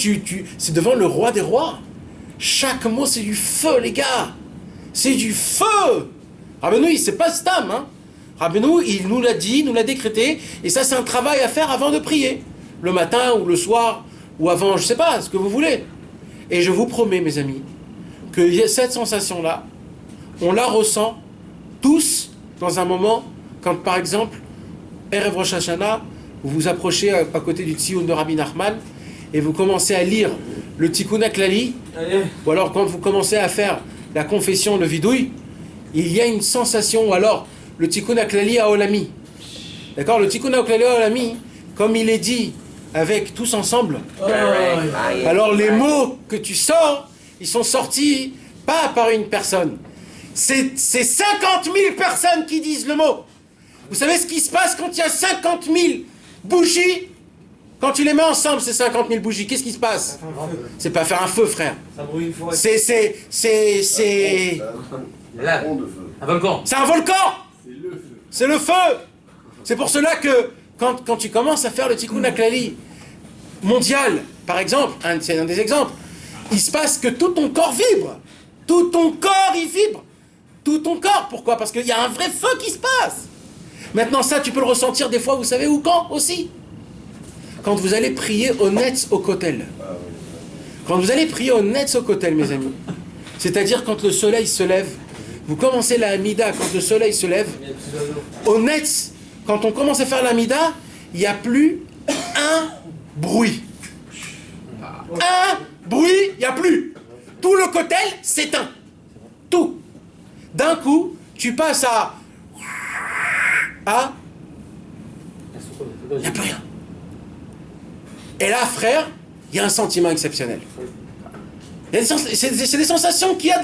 c'est devant le roi des rois. Chaque mot, c'est du feu, les gars. C'est du feu. Rabbeinu, c'est pas stam, hein. Rabbeinu, il nous l'a dit, nous l'a décrété, et ça, c'est un travail à faire avant de prier. Le matin, ou le soir, ou avant, je sais pas, ce que vous voulez. Et je vous promets, mes amis, que cette sensation-là, on la ressent tous dans un moment, quand par exemple, Erev Rosh Hashanah, vous vous approchez à côté du Tzioun de Rabbi Nachman, et vous commencez à lire le Tikkun HaKlali, ou alors quand vous commencez à faire la confession, le vidouille, il y a une sensation, ou alors le Tikkun HaKlali à Olami. D'accord? Le Tikkun HaKlali à Olami, comme il est dit avec tous ensemble, alors les mots que tu sors, ils sont sortis pas par une personne. C'est 50 000 personnes qui disent le mot. Vous savez ce qui se passe quand il y a 50 000 bougies? Quand tu les mets ensemble, ces 50 000 bougies, qu'est-ce qui se passe? C'est pas faire un feu, frère. Ça brûle une forêt. C'est un volcan. C'est un volcan. C'est le feu. C'est pour cela que quand tu commences à faire le Tikkun HaKlali mondial, par exemple, c'est un des exemples, il se passe que tout ton corps vibre. Tout ton corps, il vibre. Tout ton corps. Pourquoi? Parce qu'il y a un vrai feu qui se passe. Maintenant, ça, tu peux le ressentir des fois, vous savez où, quand aussi? Quand vous allez prier au Netz au Kotel. Quand vous allez prier au Netz au Kotel, mes amis, c'est-à-dire quand le soleil se lève, vous commencez la Hamida quand le soleil se lève, au Netz, quand on commence à faire la Hamida, il n'y a plus un bruit. Un bruit, il n'y a plus. Tout le Kotel s'éteint. Tout. D'un coup, tu passes à... Il n'y a plus rien. Et là, frère, il y a un sentiment exceptionnel. C'est des sensations qu'il y a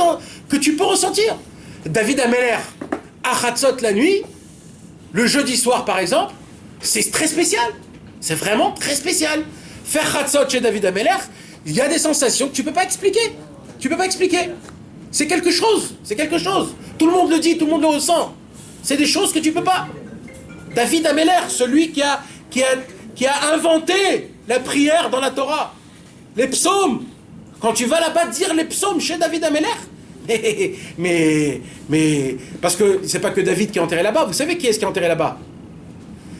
que tu peux ressentir. David Ameller, à Hatzot la nuit, le jeudi soir par exemple, c'est très spécial. C'est vraiment très spécial. Faire Hatzot chez David Ameller, il y a des sensations que tu ne peux pas expliquer. Tu ne peux pas expliquer. C'est quelque chose. C'est quelque chose. Tout le monde le dit, tout le monde le ressent. C'est des choses que tu ne peux pas. David Ameller, celui qui a inventé la prière dans la Torah. Les psaumes. Quand tu vas là-bas dire les psaumes chez David Ameller, mais parce que c'est pas que David qui est enterré là-bas. Vous savez qui est-ce qui est enterré là-bas?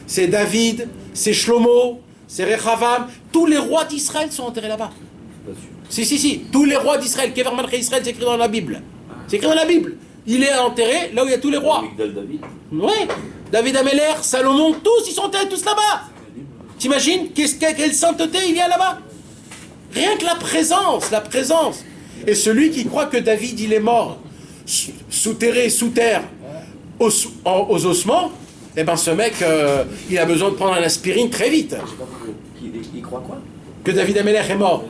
C'est David, c'est Shlomo, c'est Rechavam. Tous les rois d'Israël sont enterrés là-bas. Si. Tous les rois d'Israël. Kever Malchei Israël, c'est écrit dans la Bible. C'est écrit dans la Bible. Il est enterré là où il y a tous les rois. Oui. David Ameller, Salomon, tous, ils sont enterrés tous là-bas. T'imagines quelle sainteté il y a là-bas? Rien que la présence. Et celui qui croit que David, il est mort, souterré, sous terre, aux ossements, eh ben ce mec, il a besoin de prendre un aspirine très vite. Il croit quoi? Que David Ameller est mort.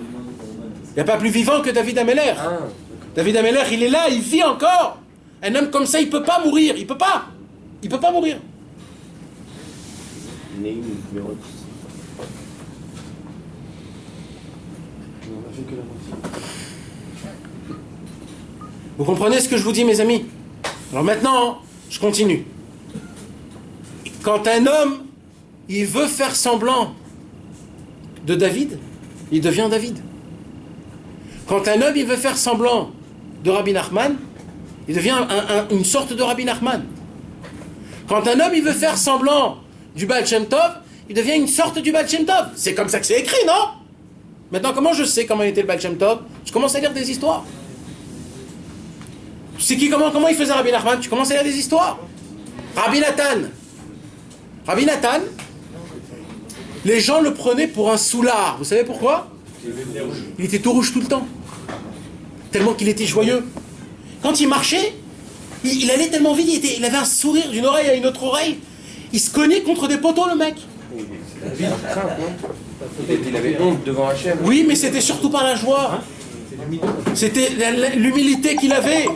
Il n'y a pas plus vivant que David Ameller. David Ameller, il est là, il vit encore. Un homme comme ça, il ne peut pas mourir. Il ne peut pas. Il ne peut pas mourir. Vous comprenez ce que je vous dis, mes amis? Alors maintenant, je continue. quand un homme, il veut faire semblant de David, il devient David. Quand un homme, il veut faire semblant de Rabbi Nachman, il devient une sorte de Rabbi Nachman. Quand un homme, il veut faire semblant du Baal Shem Tov, il devient une sorte du Baal Shem Tov. C'est comme ça que c'est écrit, non? Maintenant, comment je sais comment était le Baal Shem Tov? Je commence à lire des histoires. Tu sais comment il faisait Rabbi Nachman? Tu commences à lire des histoires. Rabbi Nathan. Rabbi Nathan, les gens le prenaient pour un soulard. Vous savez pourquoi? Il était tout rouge tout le temps. Tellement qu'il était joyeux. Quand il marchait, il allait tellement vite, il avait un sourire d'une oreille à une autre oreille. Il se cognait contre des poteaux, le mec. Il avait honte devant Hachem. Oui, mais c'était surtout par la joie. C'était l'humilité qu'il avait.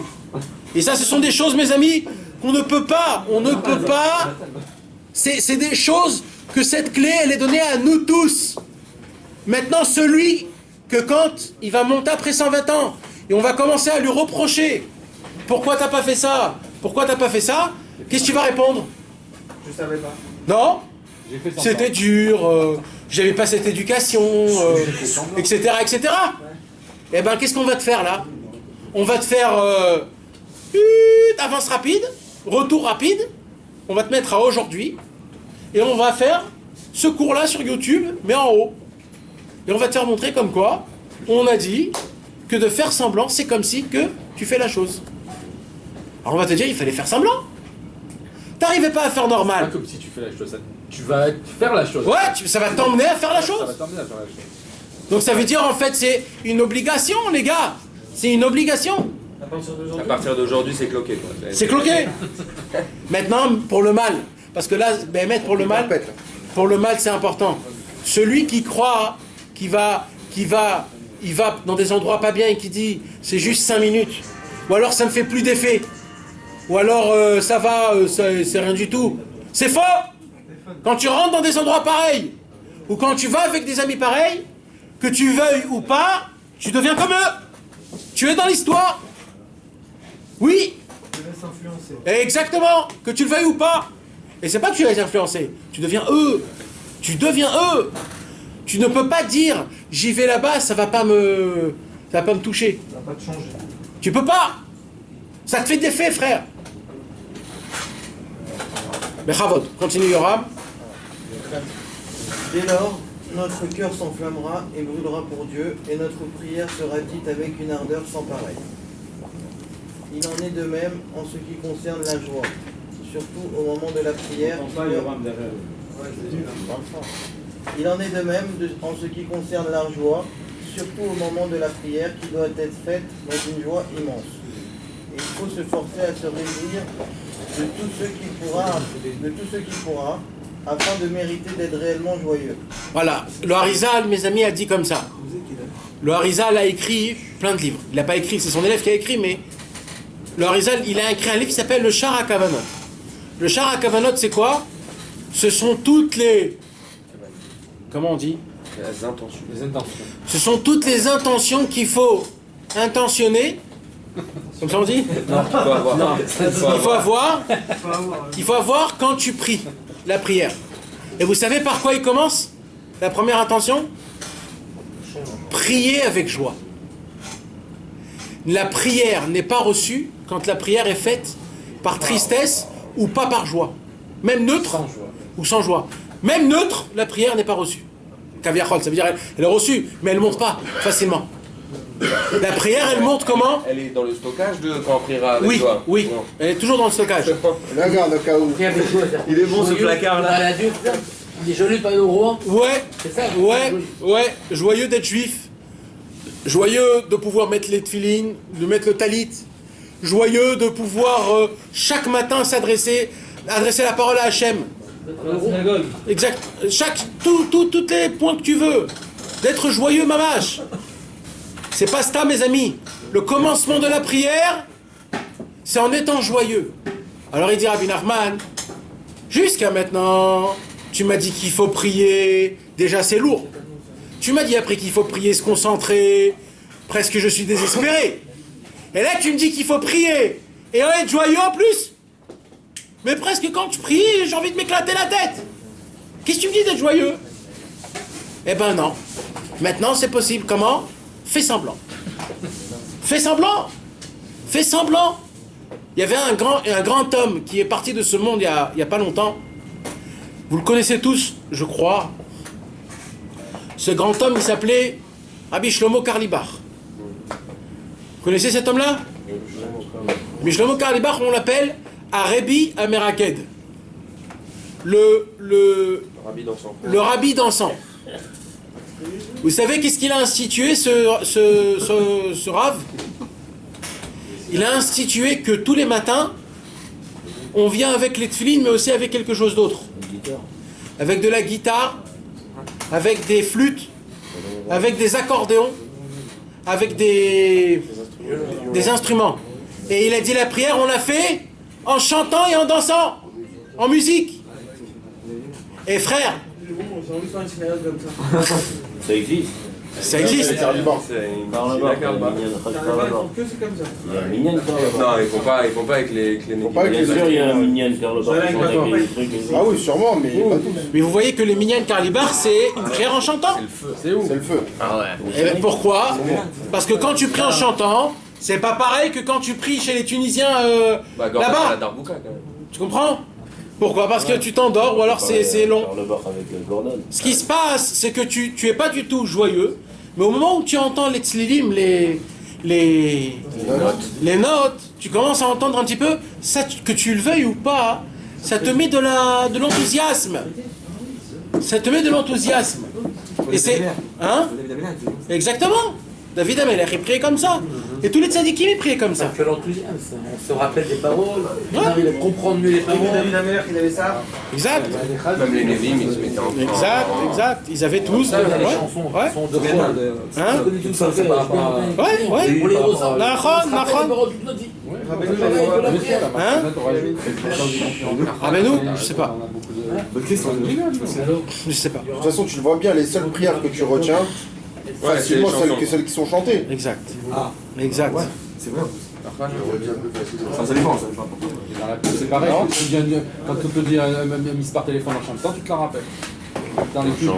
Et ça, ce sont des choses, mes amis, qu'on ne peut pas. On ne peut pas. C'est des choses que cette clé, elle est donnée à nous tous. Maintenant, celui que quand il va monter après 120 ans, et on va commencer à lui reprocher, pourquoi t'as pas fait ça? Pourquoi t'as pas fait ça? Qu'est-ce que tu vas répondre? Je savais pas. Non? C'était dur, j'avais pas cette éducation, etc., etc. Eh ben, qu'est-ce qu'on va te faire là? On va te faire avance rapide, retour rapide, on va te mettre à aujourd'hui, et on va faire ce cours-là sur YouTube, mais en haut. Et on va te faire montrer comme quoi on a dit que de faire semblant, c'est comme si que tu fais la chose. Alors on va te dire, il fallait faire semblant. T'arrivais pas à faire normal. Pas comme si tu fais la chose, tu vas faire la chose. Ouais, ça va t'emmener à faire la chose. Ça va t'emmener à faire la chose. Donc ça veut dire en fait c'est une obligation, les gars. C'est une obligation. À partir d'aujourd'hui, c'est cloqué. C'est cloqué. Maintenant, pour le mal. Parce que là, mettre pour le mal, c'est important. Celui qui croit, il va dans des endroits pas bien et qui dit c'est juste 5 minutes. Ou alors ça ne fait plus d'effet. Ou alors ça va, c'est rien du tout. C'est faux. Quand tu rentres dans des endroits pareils, ou quand tu vas avec des amis pareils, que tu veuilles ou pas, tu deviens comme eux. Tu es dans l'histoire. Oui. Tu te laisses influencer. Exactement. Que tu le veuilles ou pas. Et c'est pas que tu les influencer. Tu deviens eux. Tu deviens eux. Tu ne peux pas dire j'y vais là-bas, ça va pas me toucher. Ça va pas te changer. Tu peux pas. Ça te fait des faits, frère. Mais Chavod, continue Yoram. Dès lors, notre cœur s'enflammera et brûlera pour Dieu, et notre prière sera dite avec une ardeur sans pareille. Il en est de même en ce qui concerne la joie, surtout au moment de la prière. Il en est de même en ce qui concerne la joie, surtout au moment de la prière qui doit être faite dans une joie immense. Et il faut se forcer à se réjouir de tout ce qu'il pourra, afin de mériter d'être réellement joyeux. Voilà, le Harizal, mes amis, a dit comme ça. Le Harizal a écrit plein de livres. Il n'a pas écrit, c'est son élève qui a écrit, mais le Harizal, il a écrit un livre qui s'appelle le Shar HaKavanot. Le Shar HaKavanot, c'est quoi? Ce sont toutes les... Comment on dit? Les intentions. Ce sont toutes les intentions qu'il faut intentionner. Comme ça on dit? Non, il faut avoir. Non. Il faut avoir quand tu pries la prière. Et vous savez par quoi il commence? La première intention? Prier avec joie. La prière n'est pas reçue quand la prière est faite par tristesse ou pas par joie. Même neutre ou sans joie. Même neutre, la prière n'est pas reçue. Kaviachol, ça veut dire elle est reçue, mais elle ne monte pas facilement. La prière, elle monte comment? Elle est dans le stockage de quand on priera avec toi. Oui, elle est toujours dans le stockage. La garde au cas où. Il est bon ce placard là. Il est joli pas au roi. Ouais, ouais, joyeux d'être juif. Joyeux de pouvoir mettre les tefilines, de mettre le talit. Joyeux de pouvoir chaque matin adresser la parole à Hachem. Exact. Tous les points que tu veux. D'être joyeux, mamache. C'est pas ça, mes amis. Le commencement de la prière, c'est en étant joyeux. Alors il dit Rabbi Nachman, jusqu'à maintenant, tu m'as dit qu'il faut prier. Déjà, c'est lourd. Tu m'as dit après qu'il faut prier, se concentrer. Presque je suis désespéré. Et là, tu me dis qu'il faut prier et en être joyeux en plus. mais presque quand je prie, j'ai envie de m'éclater la tête. Qu'est-ce que tu me dis d'être joyeux? Eh ben non. Maintenant, c'est possible. Comment? Fais semblant. Fais semblant. Fais semblant. Il y avait un grand homme qui est parti de ce monde il y a pas longtemps. Vous le connaissez tous, je crois. Ce grand homme, il s'appelait Rabbi Shlomo Karlibach. Vous connaissez cet homme-là? Rabbi Shlomo Karlibach, on l'appelle Rabbi Ameraked. Le rabbi d'encens. Vous savez qu'est-ce qu'il a institué, ce Rav? Il a institué que tous les matins, on vient avec les tefilines, mais aussi avec quelque chose d'autre. Avec de la guitare, avec des flûtes, avec des accordéons, avec des instruments. Et il a dit la prière, on l'a fait en chantant et en dansant, en musique. Et frère, ça existe. Ça existe. Il y a un minyan Non, ils font pas avec les Bien sûr, il y a un minyan Ah oui, sûrement, mais pas tous. Mais vous voyez que les minyan Karlibar, c'est une prière en chantant. C'est où? C'est le feu. Ah ouais. Et bien pourquoi? Parce que quand tu pries en chantant, c'est pas pareil que quand tu pries chez les Tunisiens là-bas. Tu comprends? Pourquoi? Parce que tu t'endors ou alors c'est long. Ce qui se passe, c'est que tu es pas du tout joyeux, mais au moment où tu entends les tzlilim, les notes, tu commences à entendre un petit peu, ça, que tu le veuilles ou pas, ça te met de l'enthousiasme. Ça te met de l'enthousiasme. Et c'est... Hein? Exactement. David Amelech, il priait comme ça. Et tous les tzadikim, ils priaient comme ça. Que l'enthousiasme, on se rappelle des paroles, on arrive à comprendre mieux les paroles. David Amelech, il avait ça. Exact. Même les Nevi'im, ils se mettaient en Exact. Ils avaient tous. Les chansons, Ouais. sont de quoi? Hein? Tout ça, c'est par rapport à... Ouais. Pour les rosas. Nachon. Hein? Rabbeinu, je sais pas. Je sais pas. De toute façon, tu le vois bien, les seules prières que tu retiens, facilement celles qui sont chantées. Exact. Exact. Ouais, c'est vrai. Ça dépend, ça dépend. C'est pareil, quand on te dit mise par téléphone en chantant, tu te la rappelles. Dans les pubs.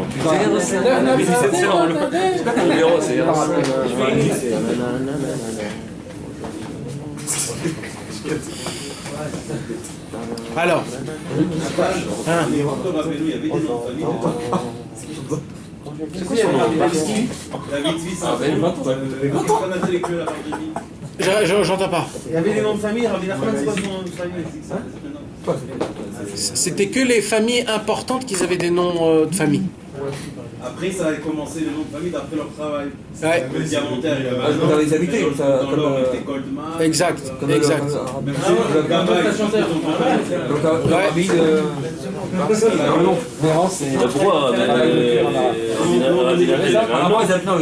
Alors. C'est quoi son nom? J'entends pas. Il y avait des noms de famille, Rabbi Nachman, c'est quoi son nom de famille? C'était que les familles importantes qui avaient des noms de famille. Après, ça a commencé les noms de famille d'après leur travail. Ouais. Le diamantaire, Dans les habités, comme ça. Dans l'or, il était Goldman. Exact. Même pourquoi?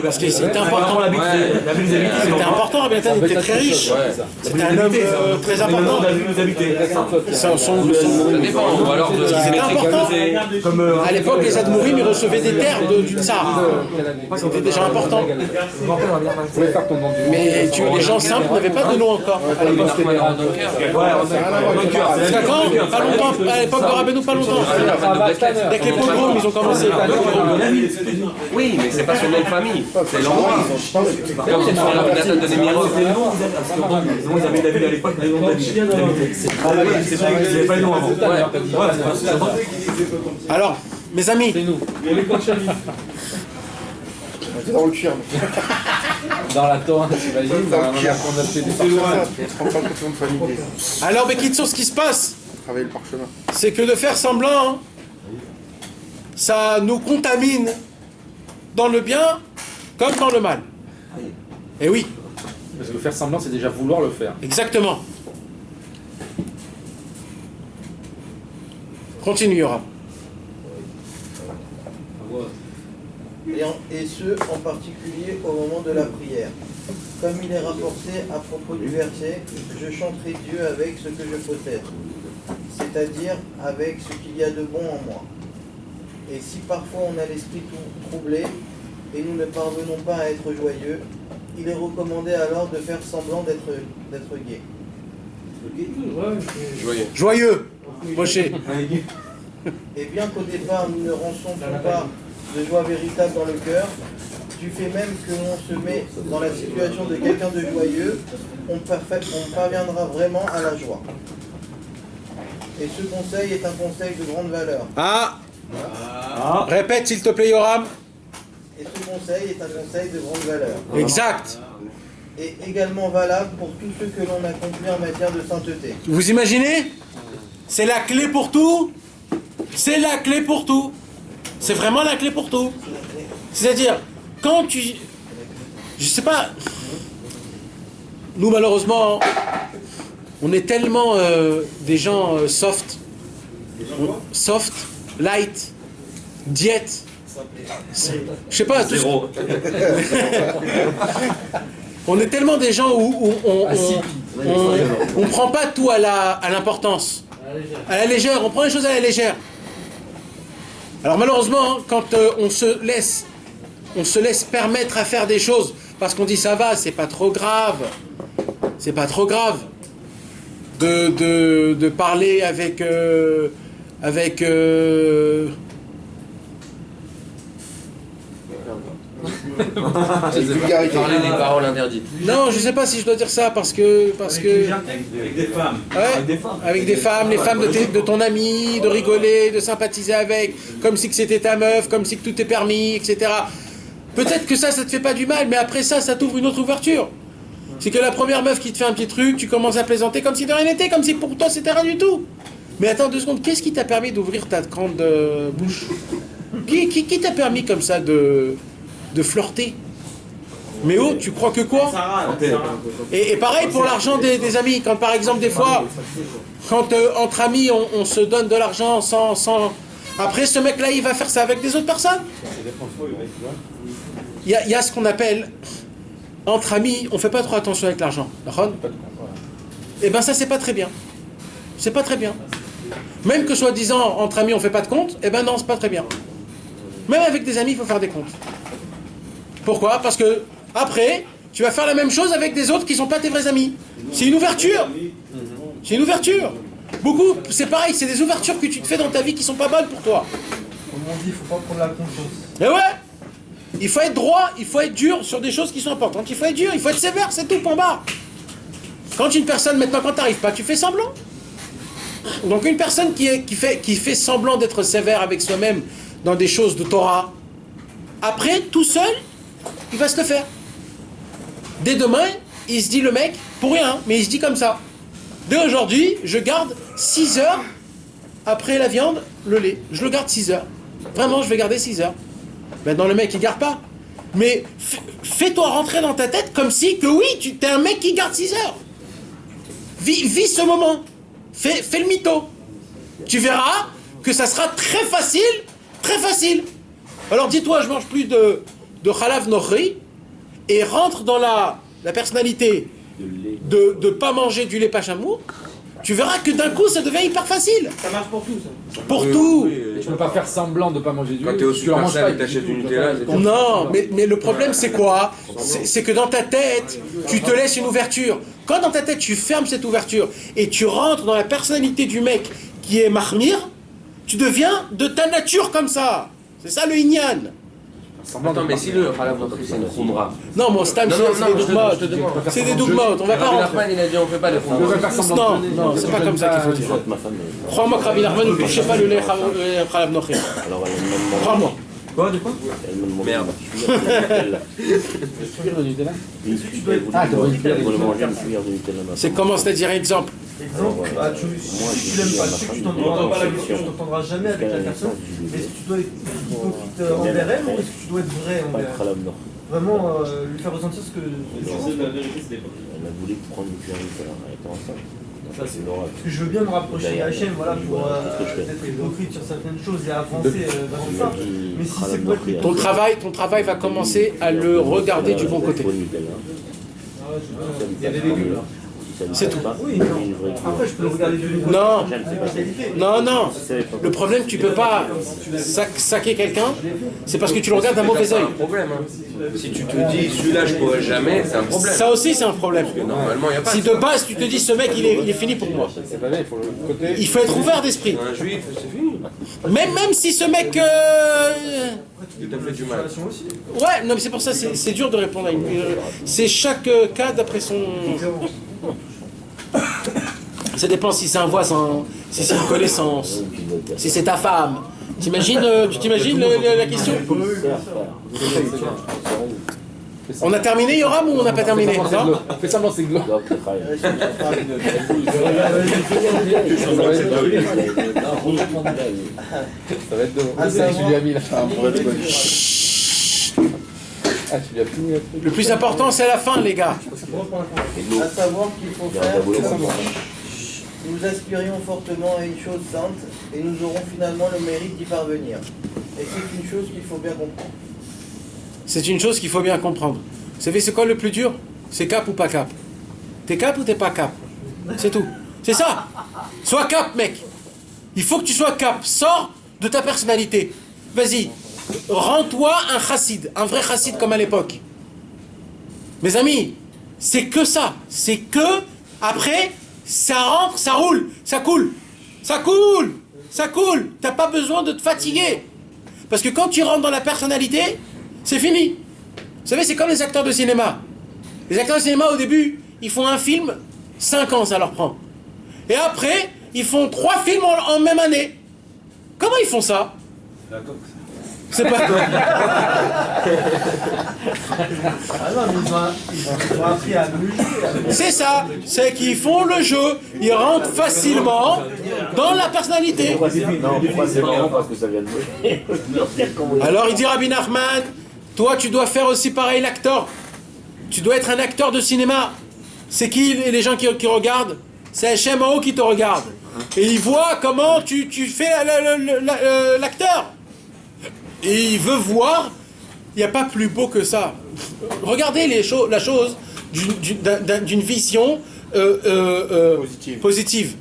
Parce que c'était important. C'était important, Rabbi Nathan était très riche. C'était un homme très important. C'était important. À l'époque, les Admourim, ils recevaient des terres du tsar. C'était déjà important. Mais les gens simples n'avaient pas de nom encore. À l'époque, pas longtemps. À l'époque de Rabbeinu, pas longtemps. Dès que les pogroms, ils ont commencé. Oui, mais c'est pas son nom de famille, c'est l'endroit. Comme c'est sur la date de Némirov. Ils avaient David à l'époque, les noms d'habits. C'est vrai qu'ils n'avaient pas les noms avant. Alors, mes amis. C'est nous. C'est dans le cuir. Dans la Torah, t'imagines, on a fait des Alors, Bekitsour, ce qui se passe, Travailler le parchemin. c'est que de faire semblant, ça nous contamine dans le bien comme dans le mal. Et oui. Parce que faire semblant, c'est déjà vouloir le faire. Exactement. Continue, Yoram. Et ce, en particulier au moment de la prière. Comme il est rapporté à propos du verset, je chanterai Dieu avec ce que je possède, c'est-à-dire avec ce qu'il y a de bon en moi. Et si parfois on a l'esprit troublé et nous ne parvenons pas à être joyeux, il est recommandé alors de faire semblant d'être gai. Joyeux. Joyeux. Moshe. Et bien qu'au départ nous ne ressentons pas de joie véritable dans le cœur, du fait même que l'on se met dans la situation de quelqu'un de joyeux, on parviendra vraiment à la joie. Et ce conseil est un conseil de grande valeur. Répète s'il te plaît, Yoram. Et ce conseil est un conseil de grande valeur. Exact. Et également valable pour tout ce que l'on accomplit en matière de sainteté. Vous imaginez? C'est la clé pour tout. C'est la clé pour tout. C'est vraiment la clé pour tout. C'est-à-dire, quand tu... Je sais pas... Nous, malheureusement, on est tellement des gens soft, light, diète. Je sais pas... Zéro. On est tellement des gens où on prend pas tout à l'importance. À la légère, on prend les choses à la légère. Alors malheureusement, quand on se laisse permettre à faire des choses, parce qu'on dit ça va, c'est pas trop grave, de parler avec Parler des paroles interdites. Non, je sais pas si je dois dire ça parce que Avec des femmes. Ouais, avec des femmes, les femmes de ton ami, de rigoler, de sympathiser avec, comme si que c'était ta meuf, comme si que tout est permis, etc. Peut-être que ça te fait pas du mal, mais après ça t'ouvre une autre ouverture. C'est que la première meuf qui te fait un petit truc, tu commences à plaisanter comme si de rien n'était, comme si pour toi c'était rien du tout. Mais attends 2 secondes, qu'est-ce qui t'a permis d'ouvrir ta grande bouche? Qui t'a permis comme ça de flirter? Mais oh, tu crois que quoi? Et pareil pour l'argent des amis. Quand par exemple des fois, quand entre amis on se donne de l'argent sans... Après ce mec là il va faire ça avec des autres personnes. Il y a ce qu'on appelle, entre amis, on fait pas trop attention avec l'argent. Et ben ça c'est pas très bien. C'est pas très bien. Même que soi-disant entre amis on fait pas de compte, et ben non c'est pas très bien. Même avec des amis il faut faire des comptes. Pourquoi? Parce que après, tu vas faire la même chose avec des autres qui sont pas tes vrais amis. C'est une ouverture. C'est une ouverture. Beaucoup, c'est pareil, c'est des ouvertures que tu te fais dans ta vie qui sont pas bonnes pour toi. Comme on dit, il faut pas prendre la confiance. Mais ouais, il faut être droit, il faut être dur sur des choses qui sont importantes. Il faut être dur, il faut être sévère, c'est tout, point barre. Quand une personne, maintenant, quand t'arrives pas, tu fais semblant. Donc une personne qui fait semblant d'être sévère avec soi-même dans des choses de Torah, après, tout seul, il va se le faire. Dès demain, il se dit le mec, pour rien, mais il se dit comme ça. Dès aujourd'hui, je garde 6 heures après la viande, le lait. Je le garde 6 heures. Vraiment, je vais garder 6 heures. Maintenant, le mec, il garde pas. Mais fais-toi rentrer dans ta tête comme si que oui, tu es un mec qui garde 6 heures. Vis ce moment. Fais le mytho. Tu verras que ça sera très facile, très facile. Alors dis-toi, je mange plus de chalav nochri et rentre dans la personnalité de pas manger du lait pachamour. Tu verras que d'un coup ça devient hyper facile. Ça marche pour tout ça. Pour tout. Tu peux pas faire semblant de pas manger du lait. Quand t'es au tu en manges pas. Supersal et t'achètes du Nutella. Non, mais le problème c'est quoi? C'est que dans ta tête, tu te laisses une ouverture. Quand dans ta tête tu fermes cette ouverture et tu rentres dans la personnalité du mec qui est mahmir, tu deviens de ta nature comme ça. C'est ça le inyan. Attends, mais si le Khalaf Nochri c'est une khumra. Non, mon stam, c'est des dogmates. C'est des dogmates, on va pas rentrer. Rabbi Nachman, il a dit on fait pas de khumra. Non, c'est pas comme ça qu'il faut dire. Crois-moi que Rabbi Nachman ne touchait pas le lait Khalaf Nochri. Crois-moi. Quoi, de quoi? Merde. C'est comment, c'est-à-dire exemple? Exemple, si tu l'aimes pas, si tu t'entendras pas la question, tu t'entendras jamais avec la personne. Est-ce que tu dois être hypocrite envers elle ou est-ce que tu dois être vrai envers elle? Vraiment lui faire ressentir ce que tu penses. Elle a voulu prendre le cuir elle était enceinte. Parce que je veux bien me rapprocher d'Hachem, voilà, pour être hypocrite sur certaines choses et avancer vers ça. Mais si c'est pour être ton travail va commencer à le regarder du bon côté. Il y a des légumes. C'est tout. Oui, non. Après, je peux le regarder du Non, non, non. Le problème, tu peux pas saquer quelqu'un, c'est parce que tu le regardes d'un mauvais œil. C'est un problème. Hein. Si tu te dis celui-là je pourrais jamais, c'est un problème. Ça aussi, c'est un problème. Normalement, il n'y a pas. Si de base, tu te dis ce mec, il est fini pour moi. Il faut être ouvert d'esprit. Un juif, c'est fini. Même si ce mec. Tu t'as fait du mal. Ouais, non, mais c'est pour ça, c'est dur de répondre à une. C'est chaque cas d'après son. Ça dépend si c'est un voisin, si c'est une connaissance, si c'est ta femme. Tu t'imagines la question? On a terminé, Yoram, ou on n'a pas terminé? Fais semblant, c'est glauque. Ça va être drôle. Tu lui as mis la femme. Ah, tu lui as fini le truc. Le plus important, c'est la fin, les gars. À savoir qu'il faut faire nous aspirions fortement à une chose sainte et nous aurons finalement le mérite d'y parvenir. Et c'est une chose qu'il faut bien comprendre. C'est une chose qu'il faut bien comprendre. Vous savez, c'est quoi le plus dur? C'est cap ou pas cap. T'es cap ou t'es pas cap? C'est tout. C'est ça. Sois cap, mec. Il faut que tu sois cap. Sors de ta personnalité. Vas-y. Rends-toi un chassid. Un vrai chassid comme à l'époque. Mes amis, c'est que ça. C'est que, après, ça rentre, ça roule, ça coule. Ça coule. Ça coule. T'as pas besoin de te fatiguer. Parce que quand tu rentres dans la personnalité, c'est fini. Vous savez, c'est comme les acteurs de cinéma. Les acteurs de cinéma, au début, ils font un film, 5 ans, ça leur prend. Et après, ils font 3 films en même année. Comment ils font ça? C'est pas... Ah non, mais ils ont appris à nous jouer. C'est ça. C'est qu'ils font le jeu. Ils rentrent facilement dans la personnalité. Non, pourquoi c'est marrant? Parce que ça vient de... Alors, il dit Rabbi Nachman, toi, tu dois faire aussi pareil l'acteur. Tu dois être un acteur de cinéma. C'est qui les gens qui regardent? C'est Hachem en haut qui te regarde. Et il voit comment tu fais l'acteur. Et il veut voir, il n'y a pas plus beau que ça. Regardez la chose d'une vision positive.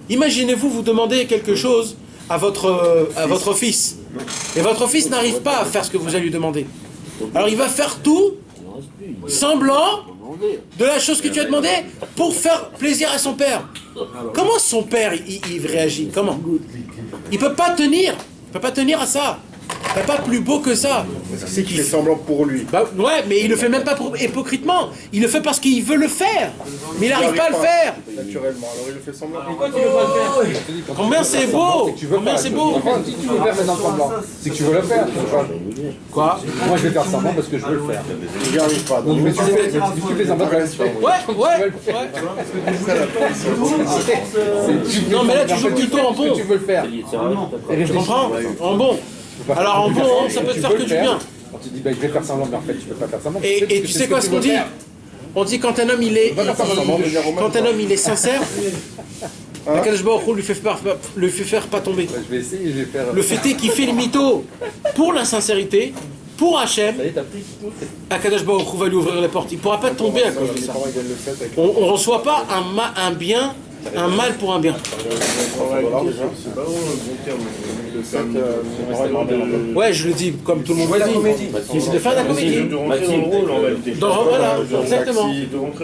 Imaginez-vous, vous demandez quelque chose à votre fils. Et votre fils n'arrive pas à faire ce que vous allez lui demander. Alors il va faire tout semblant de la chose que tu as demandé pour faire plaisir à son père. Comment son père il réagit? Comment? Il peut pas tenir. Il peut pas tenir à ça. Il n'y a pas plus beau que ça. C'est qu'il fait semblant pour lui. Bah, ouais, mais il le fait même pas hypocritement. Il le fait parce qu'il veut le faire. Mais il n'arrive pas à le faire. Naturellement, alors il le fait semblant. Pourquoi tu veux pas le faire? Combien c'est beau? Combien c'est beau? Si tu veux faire maintenant semblant, c'est que tu veux le faire. Quoi? Moi je vais faire semblant parce que je veux le faire. Il n'y arrive pas. Donc, mais tu fais semblant que tu fais. Ouais. Non, mais là tu joues plutôt en bon. Tu veux le faire. Tu comprends? En bon. Alors en bon, ça peut te faire que du bien. On te dit, je vais faire semblant, mais en fait, tu peux pas faire semblant. Et tu sais quoi ce qu'on dit? On dit quand un homme il est sincère, Akadosh Baruch Hu lui fait faire pas tomber. Je vais essayer, je vais faire. Le fait est qu'il fait le mytho pour la sincérité, pour Hachem. Akadosh Baruch Hu va lui ouvrir les portes. Il ne pourra pas tomber à cause de ça. On ne reçoit pas un bien, un mal pour un bien. Ouais, je le dis comme tout le monde le dit. C'est de faire de la comédie. Voilà, exactement.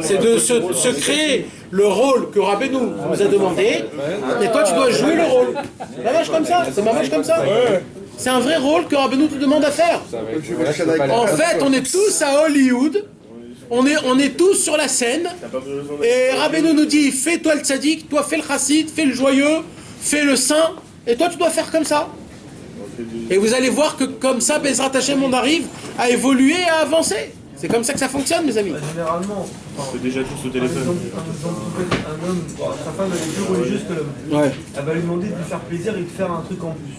C'est de se créer le rôle que Rabbeinu nous a demandé. Et toi, tu dois jouer le rôle. La vache comme ça. C'est ma vache comme ça. C'est un vrai rôle que Rabbeinu te demande à faire. En fait, on est tous à Hollywood. On est tous sur la scène. Et Rabbeinu nous dit, fais-toi le tzaddik, toi fais le chassid, fais le joyeux, fais le saint. Et toi, tu dois faire comme ça. Et vous allez voir que comme ça, Bezrat Hashem, on arrive à évoluer et à avancer. C'est comme ça que ça fonctionne, mes amis. Généralement, c'est déjà tous au téléphone. Un homme, sa femme, elle est plus religieuse que l'homme. Ouais. Elle va lui demander de lui faire plaisir et de faire un truc en plus.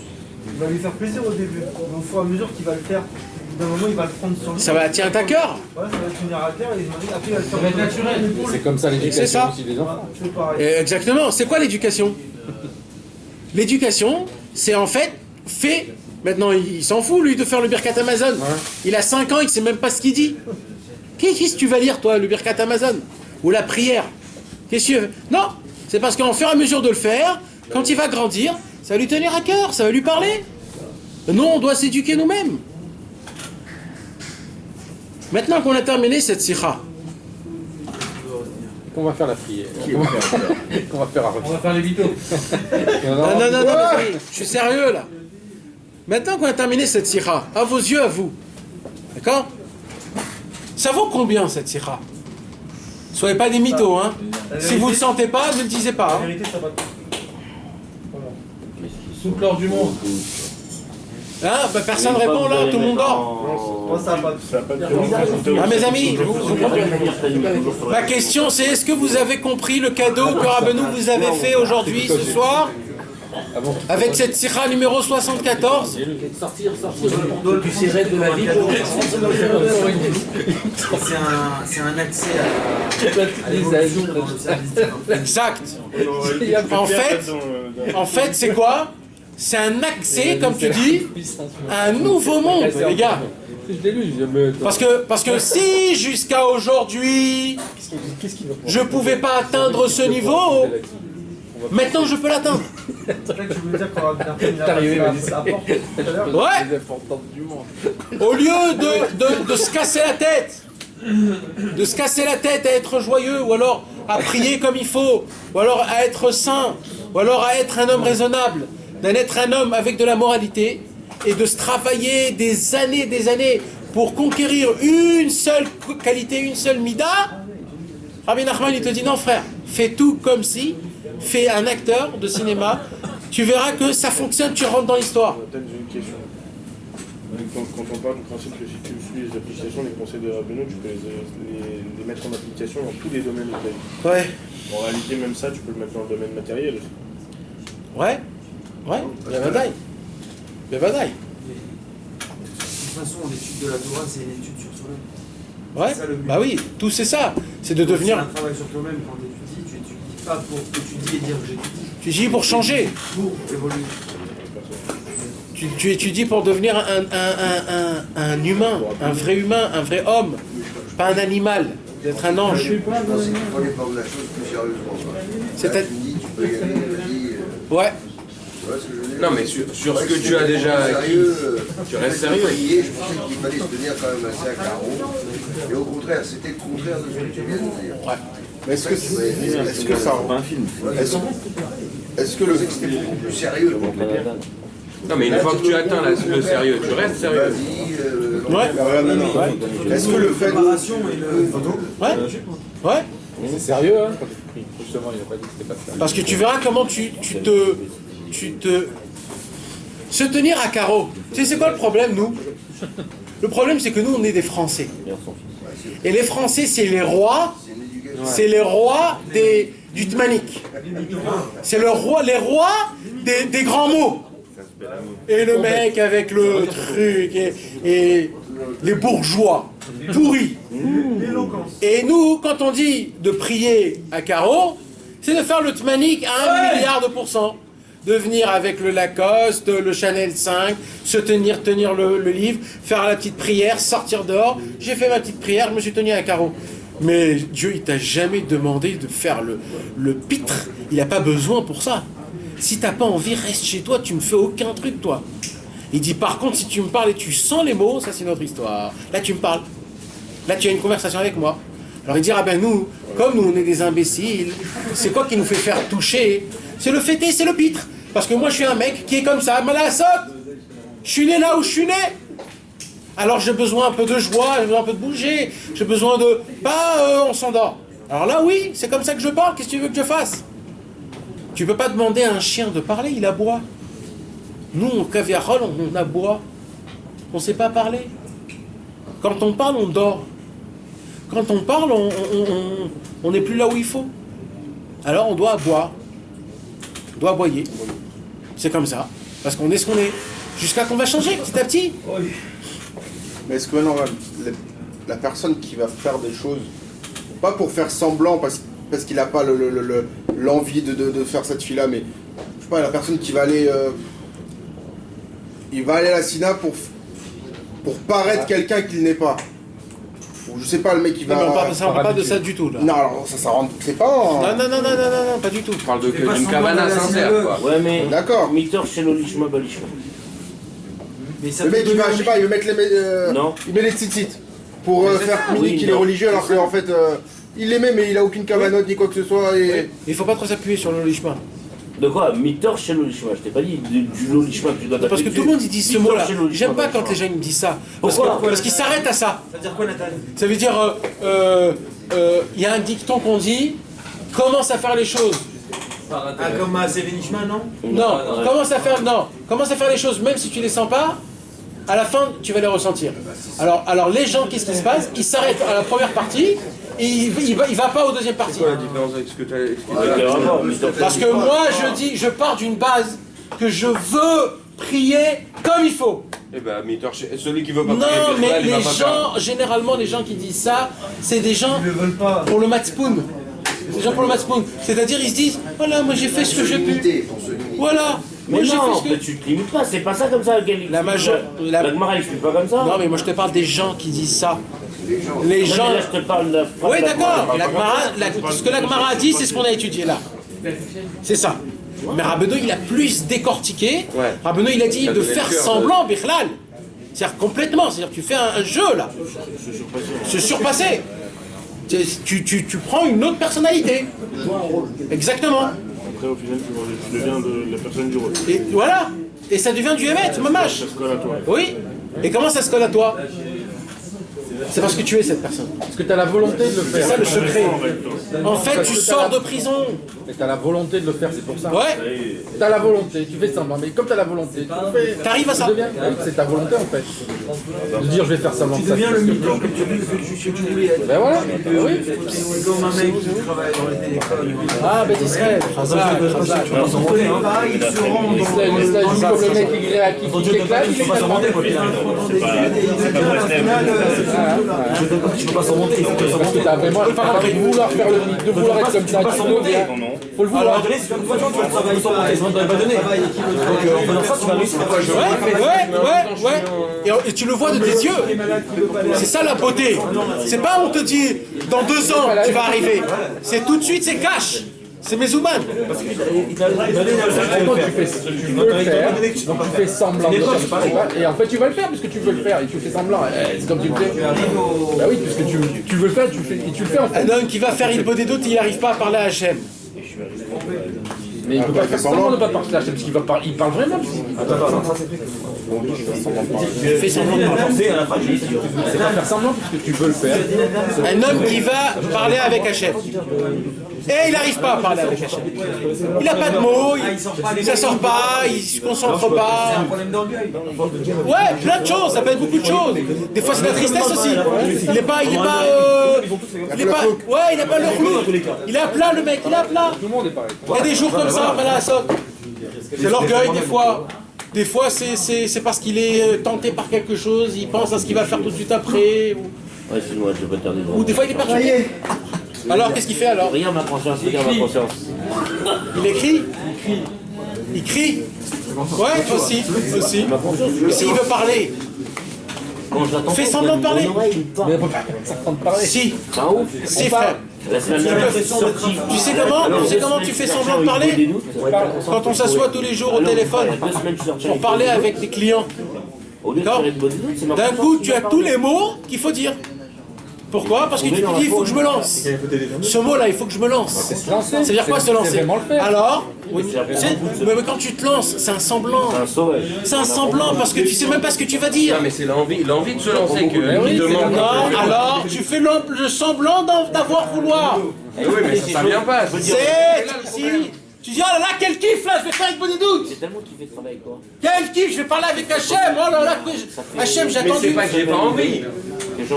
Il va lui faire plaisir au début. Au fur et à mesure qu'il va le faire, d'un moment, il va le prendre sur lui. Ça va attirer à cœur. Ouais, ça va tenir à cœur et après, il va le faire. Ça va être naturel. C'est comme ça l'éducation aussi des enfants. Exactement. C'est quoi l'éducation? L'éducation, c'est en fait fait. Maintenant, il s'en fout, lui, de faire le Birkat Amazon. Ouais. Il a 5 ans, il ne sait même pas ce qu'il dit. Qu'est-ce que tu vas lire, toi, le Birkat Amazon? Ou la prière? Qu'est-ce que tu veux? Non, c'est parce qu'en fur et à mesure de le faire, quand il va grandir, ça va lui tenir à cœur, ça va lui parler. Nous, on doit s'éduquer nous-mêmes. Maintenant qu'on a terminé cette sikha, qu'on va faire la prière. Qu'on va faire On va faire les vitos. non, mes amis, je suis sérieux là. Maintenant qu'on a terminé cette sikha, à vos yeux, à vous, d'accord? Ça vaut combien cette sikha? Soyez pas des mythos, hein. Si vous ne le sentez pas, ne le disez pas. La Hein. vérité, ça va. Sous l'or du monde. Hein, bah, personne ne répond là, tout le monde dort. Moi, ça va pas de Ah, mes amis, ma question c'est, est-ce que vous avez compris le cadeau que Rabbeinu vous avez fait aujourd'hui, ce soir, avec cette sikha numéro 74? Sortir du sirène de la vie. C'est un accès à l'évolution dans le service. Exact. En fait, c'est quoi? C'est un accès, comme tu dis, à un nouveau monde, les gars. Parce que si jusqu'à aujourd'hui, je ne pouvais pas atteindre ce niveau, maintenant je peux l'atteindre. Ouais. Au lieu de se casser la tête, à être joyeux, ou alors à prier comme il faut, ou alors à être saint, ou alors à être un homme raisonnable, d'être un homme avec de la moralité, et de se travailler des années pour conquérir une seule qualité, une seule mida, Rabbi Nachman il te dit non frère, fais tout comme si, fais un acteur de cinéma, tu verras que ça fonctionne, tu rentres dans l'histoire. J'ai une question. Quand on parle du principe que si tu suis les applications, les conseils de Rabbeinu, tu peux les mettre en application dans tous les domaines de ta vie. Ouais. En réalité, même ça, tu peux le mettre dans le domaine matériel aussi. Ouais, il y a bataille. De toute façon, l'étude de la Torah, c'est une étude sur soi-même. Ouais, bah oui, tout c'est ça. C'est de devenir... C'est un travail sur toi-même quand tu étudies pas pour étudier et dire que j'étudie. Tu étudies pour changer. Pour évoluer. Tu étudies pour devenir un humain, un vrai homme, pas un animal, d'être un ange. C'est qu'il faut aller prendre la chose plus sérieusement. C'est-à-dire... Tu dis, tu peux y aller, vas-y. Ouais. Non, mais sur ce que tu as déjà acquis, tu restes sérieux. Je pensais qu'il fallait se tenir quand même assez à carreau. Et au contraire, c'était le contraire de ce que tu viens de dire. Ouais. Mais est-ce que ça rend un film? Est-ce que le c'était beaucoup plus sérieux? Non, mais une fois que tu atteins le sérieux, tu restes sérieux. Ouais. Est-ce que le fait Ouais. C'est sérieux, hein, quand tu pries. Justement, il n'a pas dit que c'était pas sérieux. Parce que tu verras comment tu te... Se tenir à carreau. Tu sais, c'est quoi le problème, nous? Le problème, c'est que nous, on est des Français. Et les Français, c'est les rois. C'est les rois du Tmanik. C'est les rois des grands mots. Et le mec avec le truc, et les bourgeois, pourris. Et nous, quand on dit de prier à carreau, c'est de faire le Tmanik à 1 milliard de %. De venir avec le Lacoste, le Chanel 5, se tenir le livre, faire la petite prière, sortir dehors. J'ai fait ma petite prière, je me suis tenu à carreau. Mais Dieu, il t'a jamais demandé de faire le pitre. Il n'a pas besoin pour ça. Si t'as pas envie, reste chez toi, tu me fais aucun truc, toi. Il dit, par contre, si tu me parles et tu sens les mots, ça c'est notre histoire. Là, tu me parles. Là, tu as une conversation avec moi. Alors il dit, ah ben nous, comme nous, on est des imbéciles, c'est quoi qui nous fait faire toucher? C'est le fêter, c'est le pitre. Parce que moi, je suis un mec qui est comme ça, malassot. Je suis né là où je suis né. Alors j'ai besoin un peu de joie, j'ai besoin un peu de bouger, j'ai besoin de... on s'endort. Alors là, oui, c'est comme ça que je parle, qu'est-ce que tu veux que je fasse? Tu peux pas demander à un chien de parler, il aboie. Nous, au Kaviarol, on aboie. On sait pas parler. Quand on parle, on dort. Quand on parle, on n'est plus là où il faut. Alors on doit aboyer. On doit aboyer. C'est comme ça. Parce qu'on est ce qu'on est. Jusqu'à qu'on va changer petit à petit. Mais est-ce que non, la personne qui va faire des choses, pas pour faire semblant, parce qu'il n'a pas l'envie de faire cette fille-là, mais je sais pas, la personne qui va aller... il va aller à la Sina pour paraître quelqu'un qu'il n'est pas. Ou je sais pas, le mec qui va. Non, mais on parle pas de ça du tout là. Non, alors ça rentre. C'est pas. Non, pas du tout. On parle d'une cabane à sincère, quoi. Ouais, mais. D'accord. Mitor chez l'olishma balishma. Le mec il va, je sais pas, il va mettre les. Non. Il met les tzitzit pour faire mini qu'il est religieux alors qu'en fait. Il les met mais il a aucune cabanote ni quoi que ce soit. Et... Il faut pas trop s'appuyer sur le lishma. De quoi? Mitor chez l'olishma. Je t'ai pas dit du lolishma que tu dois parce que tout le monde il dit ce mot-là. J'aime pas quand les gens me disent ça. Parce qu'ils s'arrêtent à ça. Ça veut dire quoi, Nathan? Ça veut dire, il y a un dicton qu'on dit, commence à faire les choses. Ah, comme à Sévénishma, non? Non, commence à faire les choses, même si tu les sens pas, à la fin tu vas les ressentir. Alors les gens, qu'est-ce qui se passe? Ils s'arrêtent à la première partie, et il va pas aux deuxième partie. C'est quoi la différence avec ce que tu as Parce que moi je pars d'une base que je veux prier comme il faut. Eh ben, Mitor, celui qui veut pas prier, non, mais les gens, généralement les gens qui disent ça, c'est des gens pour le matzpoun. C'est des gens pour le matzpoun. C'est-à-dire ils se disent, voilà, moi j'ai fait ce que j'ai pu. Voilà. Mais moi, non, mais tu te limites pas, c'est pas ça comme ça. La Gemara explique pas comme ça. Non, mais moi je te parle des gens qui disent ça. Les gens. Là, je te parle de la. Oui, d'accord. Ce que la Gemara a dit, c'est ce qu'on a étudié là. C'est ça. Mais Rabbeinu, il a plus décortiqué. Ouais. Rabbeinu, il a dit de faire semblant, Bichlal. C'est-à-dire complètement. C'est-à-dire que tu fais un jeu là. Se surpasser. Tu prends une autre personnalité. Exactement. Après, au final, tu deviens de la personne du rôle. Et voilà. Et ça devient du Hémet, mamache. Ça se colle à toi. Oui. Et comment ça se colle à toi? C'est parce que tu es cette personne. Parce que tu as la volonté de le faire. C'est ça le secret. En fait, tu sors de prison. Mais tu as la volonté de le faire, c'est pour ça. Ouais. Tu as la volonté, tu fais semblant. Mais comme tu as la volonté, tu le fais. T'arrives à ça. C'est ta volonté en fait. De dire je vais faire semblant. Tu deviens le mytho que tu voulais être. Ben voilà. Oui. C'est comme un mec qui travaille dans les téléphones. Ah, ben Israël. Ils se rendent comme le mec qui éclate, il Tu peux pas s'en monter, il faut que ça monte. De vouloir faire le mythe, de vouloir être comme ça, tu peux pas s'en monter. Faut le vouloir. Alors, donner, c'est une fois tu vas s'en monter, sinon tu n'aurais pas donné. Donc en faisant ça, tu vas réussir. Ouais. Et tu le vois de tes yeux. C'est ça la beauté. C'est pas on te dit dans 2 ans tu vas arriver. C'est tout de suite, c'est cash. C'est mes humains. Tu fais semblant de faire. Et en fait, tu vas le faire puisque tu veux le faire et tu fais semblant. C'est comme tu le fais. Bah oui, puisque tu veux le faire, tu le fais en fait. Un homme qui va faire une bonne doute, il n'arrive pas à parler à Hachem. Mais il ne peut pas faire semblant de ne pas parler à Hachem parce qu'il parle vraiment. Il fait semblant de parler. C'est pas faire semblant puisque tu veux le faire. Un homme qui va parler avec Hachem. Et il n'arrive pas à parler avec Hachem. Il n'a pas de mots, ça sort pas, il se concentre pas. C'est un problème d'orgueil. Ouais, plein de choses, ça peut être beaucoup de choses. Des fois c'est de la tristesse aussi. Il n'a pas le flou. Il est à plat le mec, il est à plat. Tout le monde est pareil. Il y a des jours comme ça, après la saute. C'est l'orgueil des fois. Des fois c'est parce qu'il est tenté par quelque chose, il pense à ce qu'il va faire tout de suite après. Ouais, c'est moi, je vais pas te dire des Ou des fois il est perturbé. Alors qu'est-ce qu'il fait alors? Regarde ma conscience, regarde ma conscience. Il écrit. Il crie. Ouais, aussi. Mais s'il veut parler, fais semblant de parler. Mais on peut pas s'entendre de parler. Si, frère. Tu sais comment tu fais semblant de parler? Quand on s'assoit tous les jours au téléphone pour parler avec des clients. D'un coup, tu as tous les mots qu'il faut dire. Pourquoi? Parce que tu te dis, il faut que je me lance. Ce mot-là, il faut que je me lance. Ça veut dire quoi se lancer? Alors, oui, mais quand tu te lances, c'est un semblant. C'est un semblant parce que tu sais même pas ce que tu vas dire. Non, mais c'est l'envie de se lancer que demande. Non, alors tu fais le semblant d'avoir vouloir. Oui, mais ça vient pas. Tu dis, oh là là, quel kiff là, je vais faire une bonne doute. C'est tellement kiffé de travailler avec toi. Quel kiff, je vais parler avec Hachem. Oh là là, Hachem, j'ai attendu. Mais c'est pas que j'ai pas envie.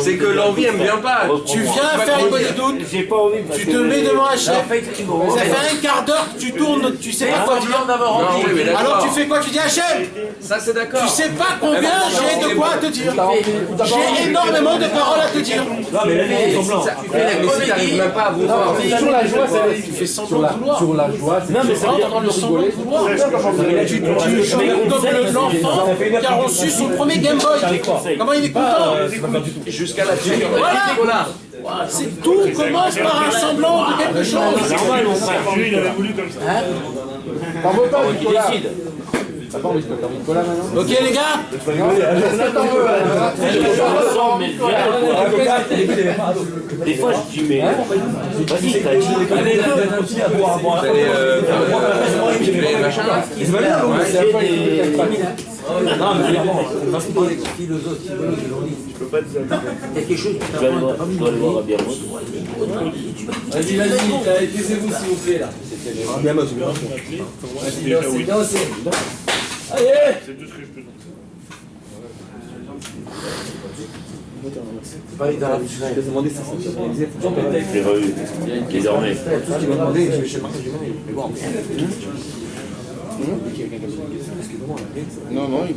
C'est que l'envie elle me vient pas. Tu viens faire une bonne doute. J'ai pas envie. Tu te mets devant Hachem. Ça fait un quart d'heure que tu tournes, tu sais pas quoi dire d'avoir envie. Alors tu fais quoi? Tu dis Hachem. Ça c'est d'accord. Tu sais pas combien j'ai de quoi te dire. J'ai énormément de paroles à te dire. Non, mais la vie est semblant. Mais si t'arrives même pas à vouloir. Sur la joie, tu fais semblant de vouloir. Sur la joie, non, mais ça veut dire le semblant de vouloir. Tu joues comme l'enfant qui a reçu son premier Game Boy. Comment il est content? jusqu'à là-dessus. Voilà. C'est tout commence par un semblant de quelque chose. C'est normal, mon frère. Lui, il avait voulu comme ça. T'en veux pas, Qui Nicolas? décide. T'as pas envie de faire Nicolas maintenant? Ok les gars. T'en veux. Des fois, je dis, mais vas-y, t'as dit. Allez, continue à boire, à boire. Vous allez faire machin là. C'est pas bien, non, mais clairement, Philosophe, Je peux pas te dire. quelque chose Je dois le voir à bien. Vas-y, taisez-vous s'il vous plaît là. bien moi, c'est bien. Allez. C'est tout ce que je peux dire. C'est pas les dans la bouche. Je t'ai demandé si ça s'organisait. Je l'ai revu, désormais. Tout ce qu'il m'a demandé, je sais pas quand j'ai vu. Mais bon. Non, non, il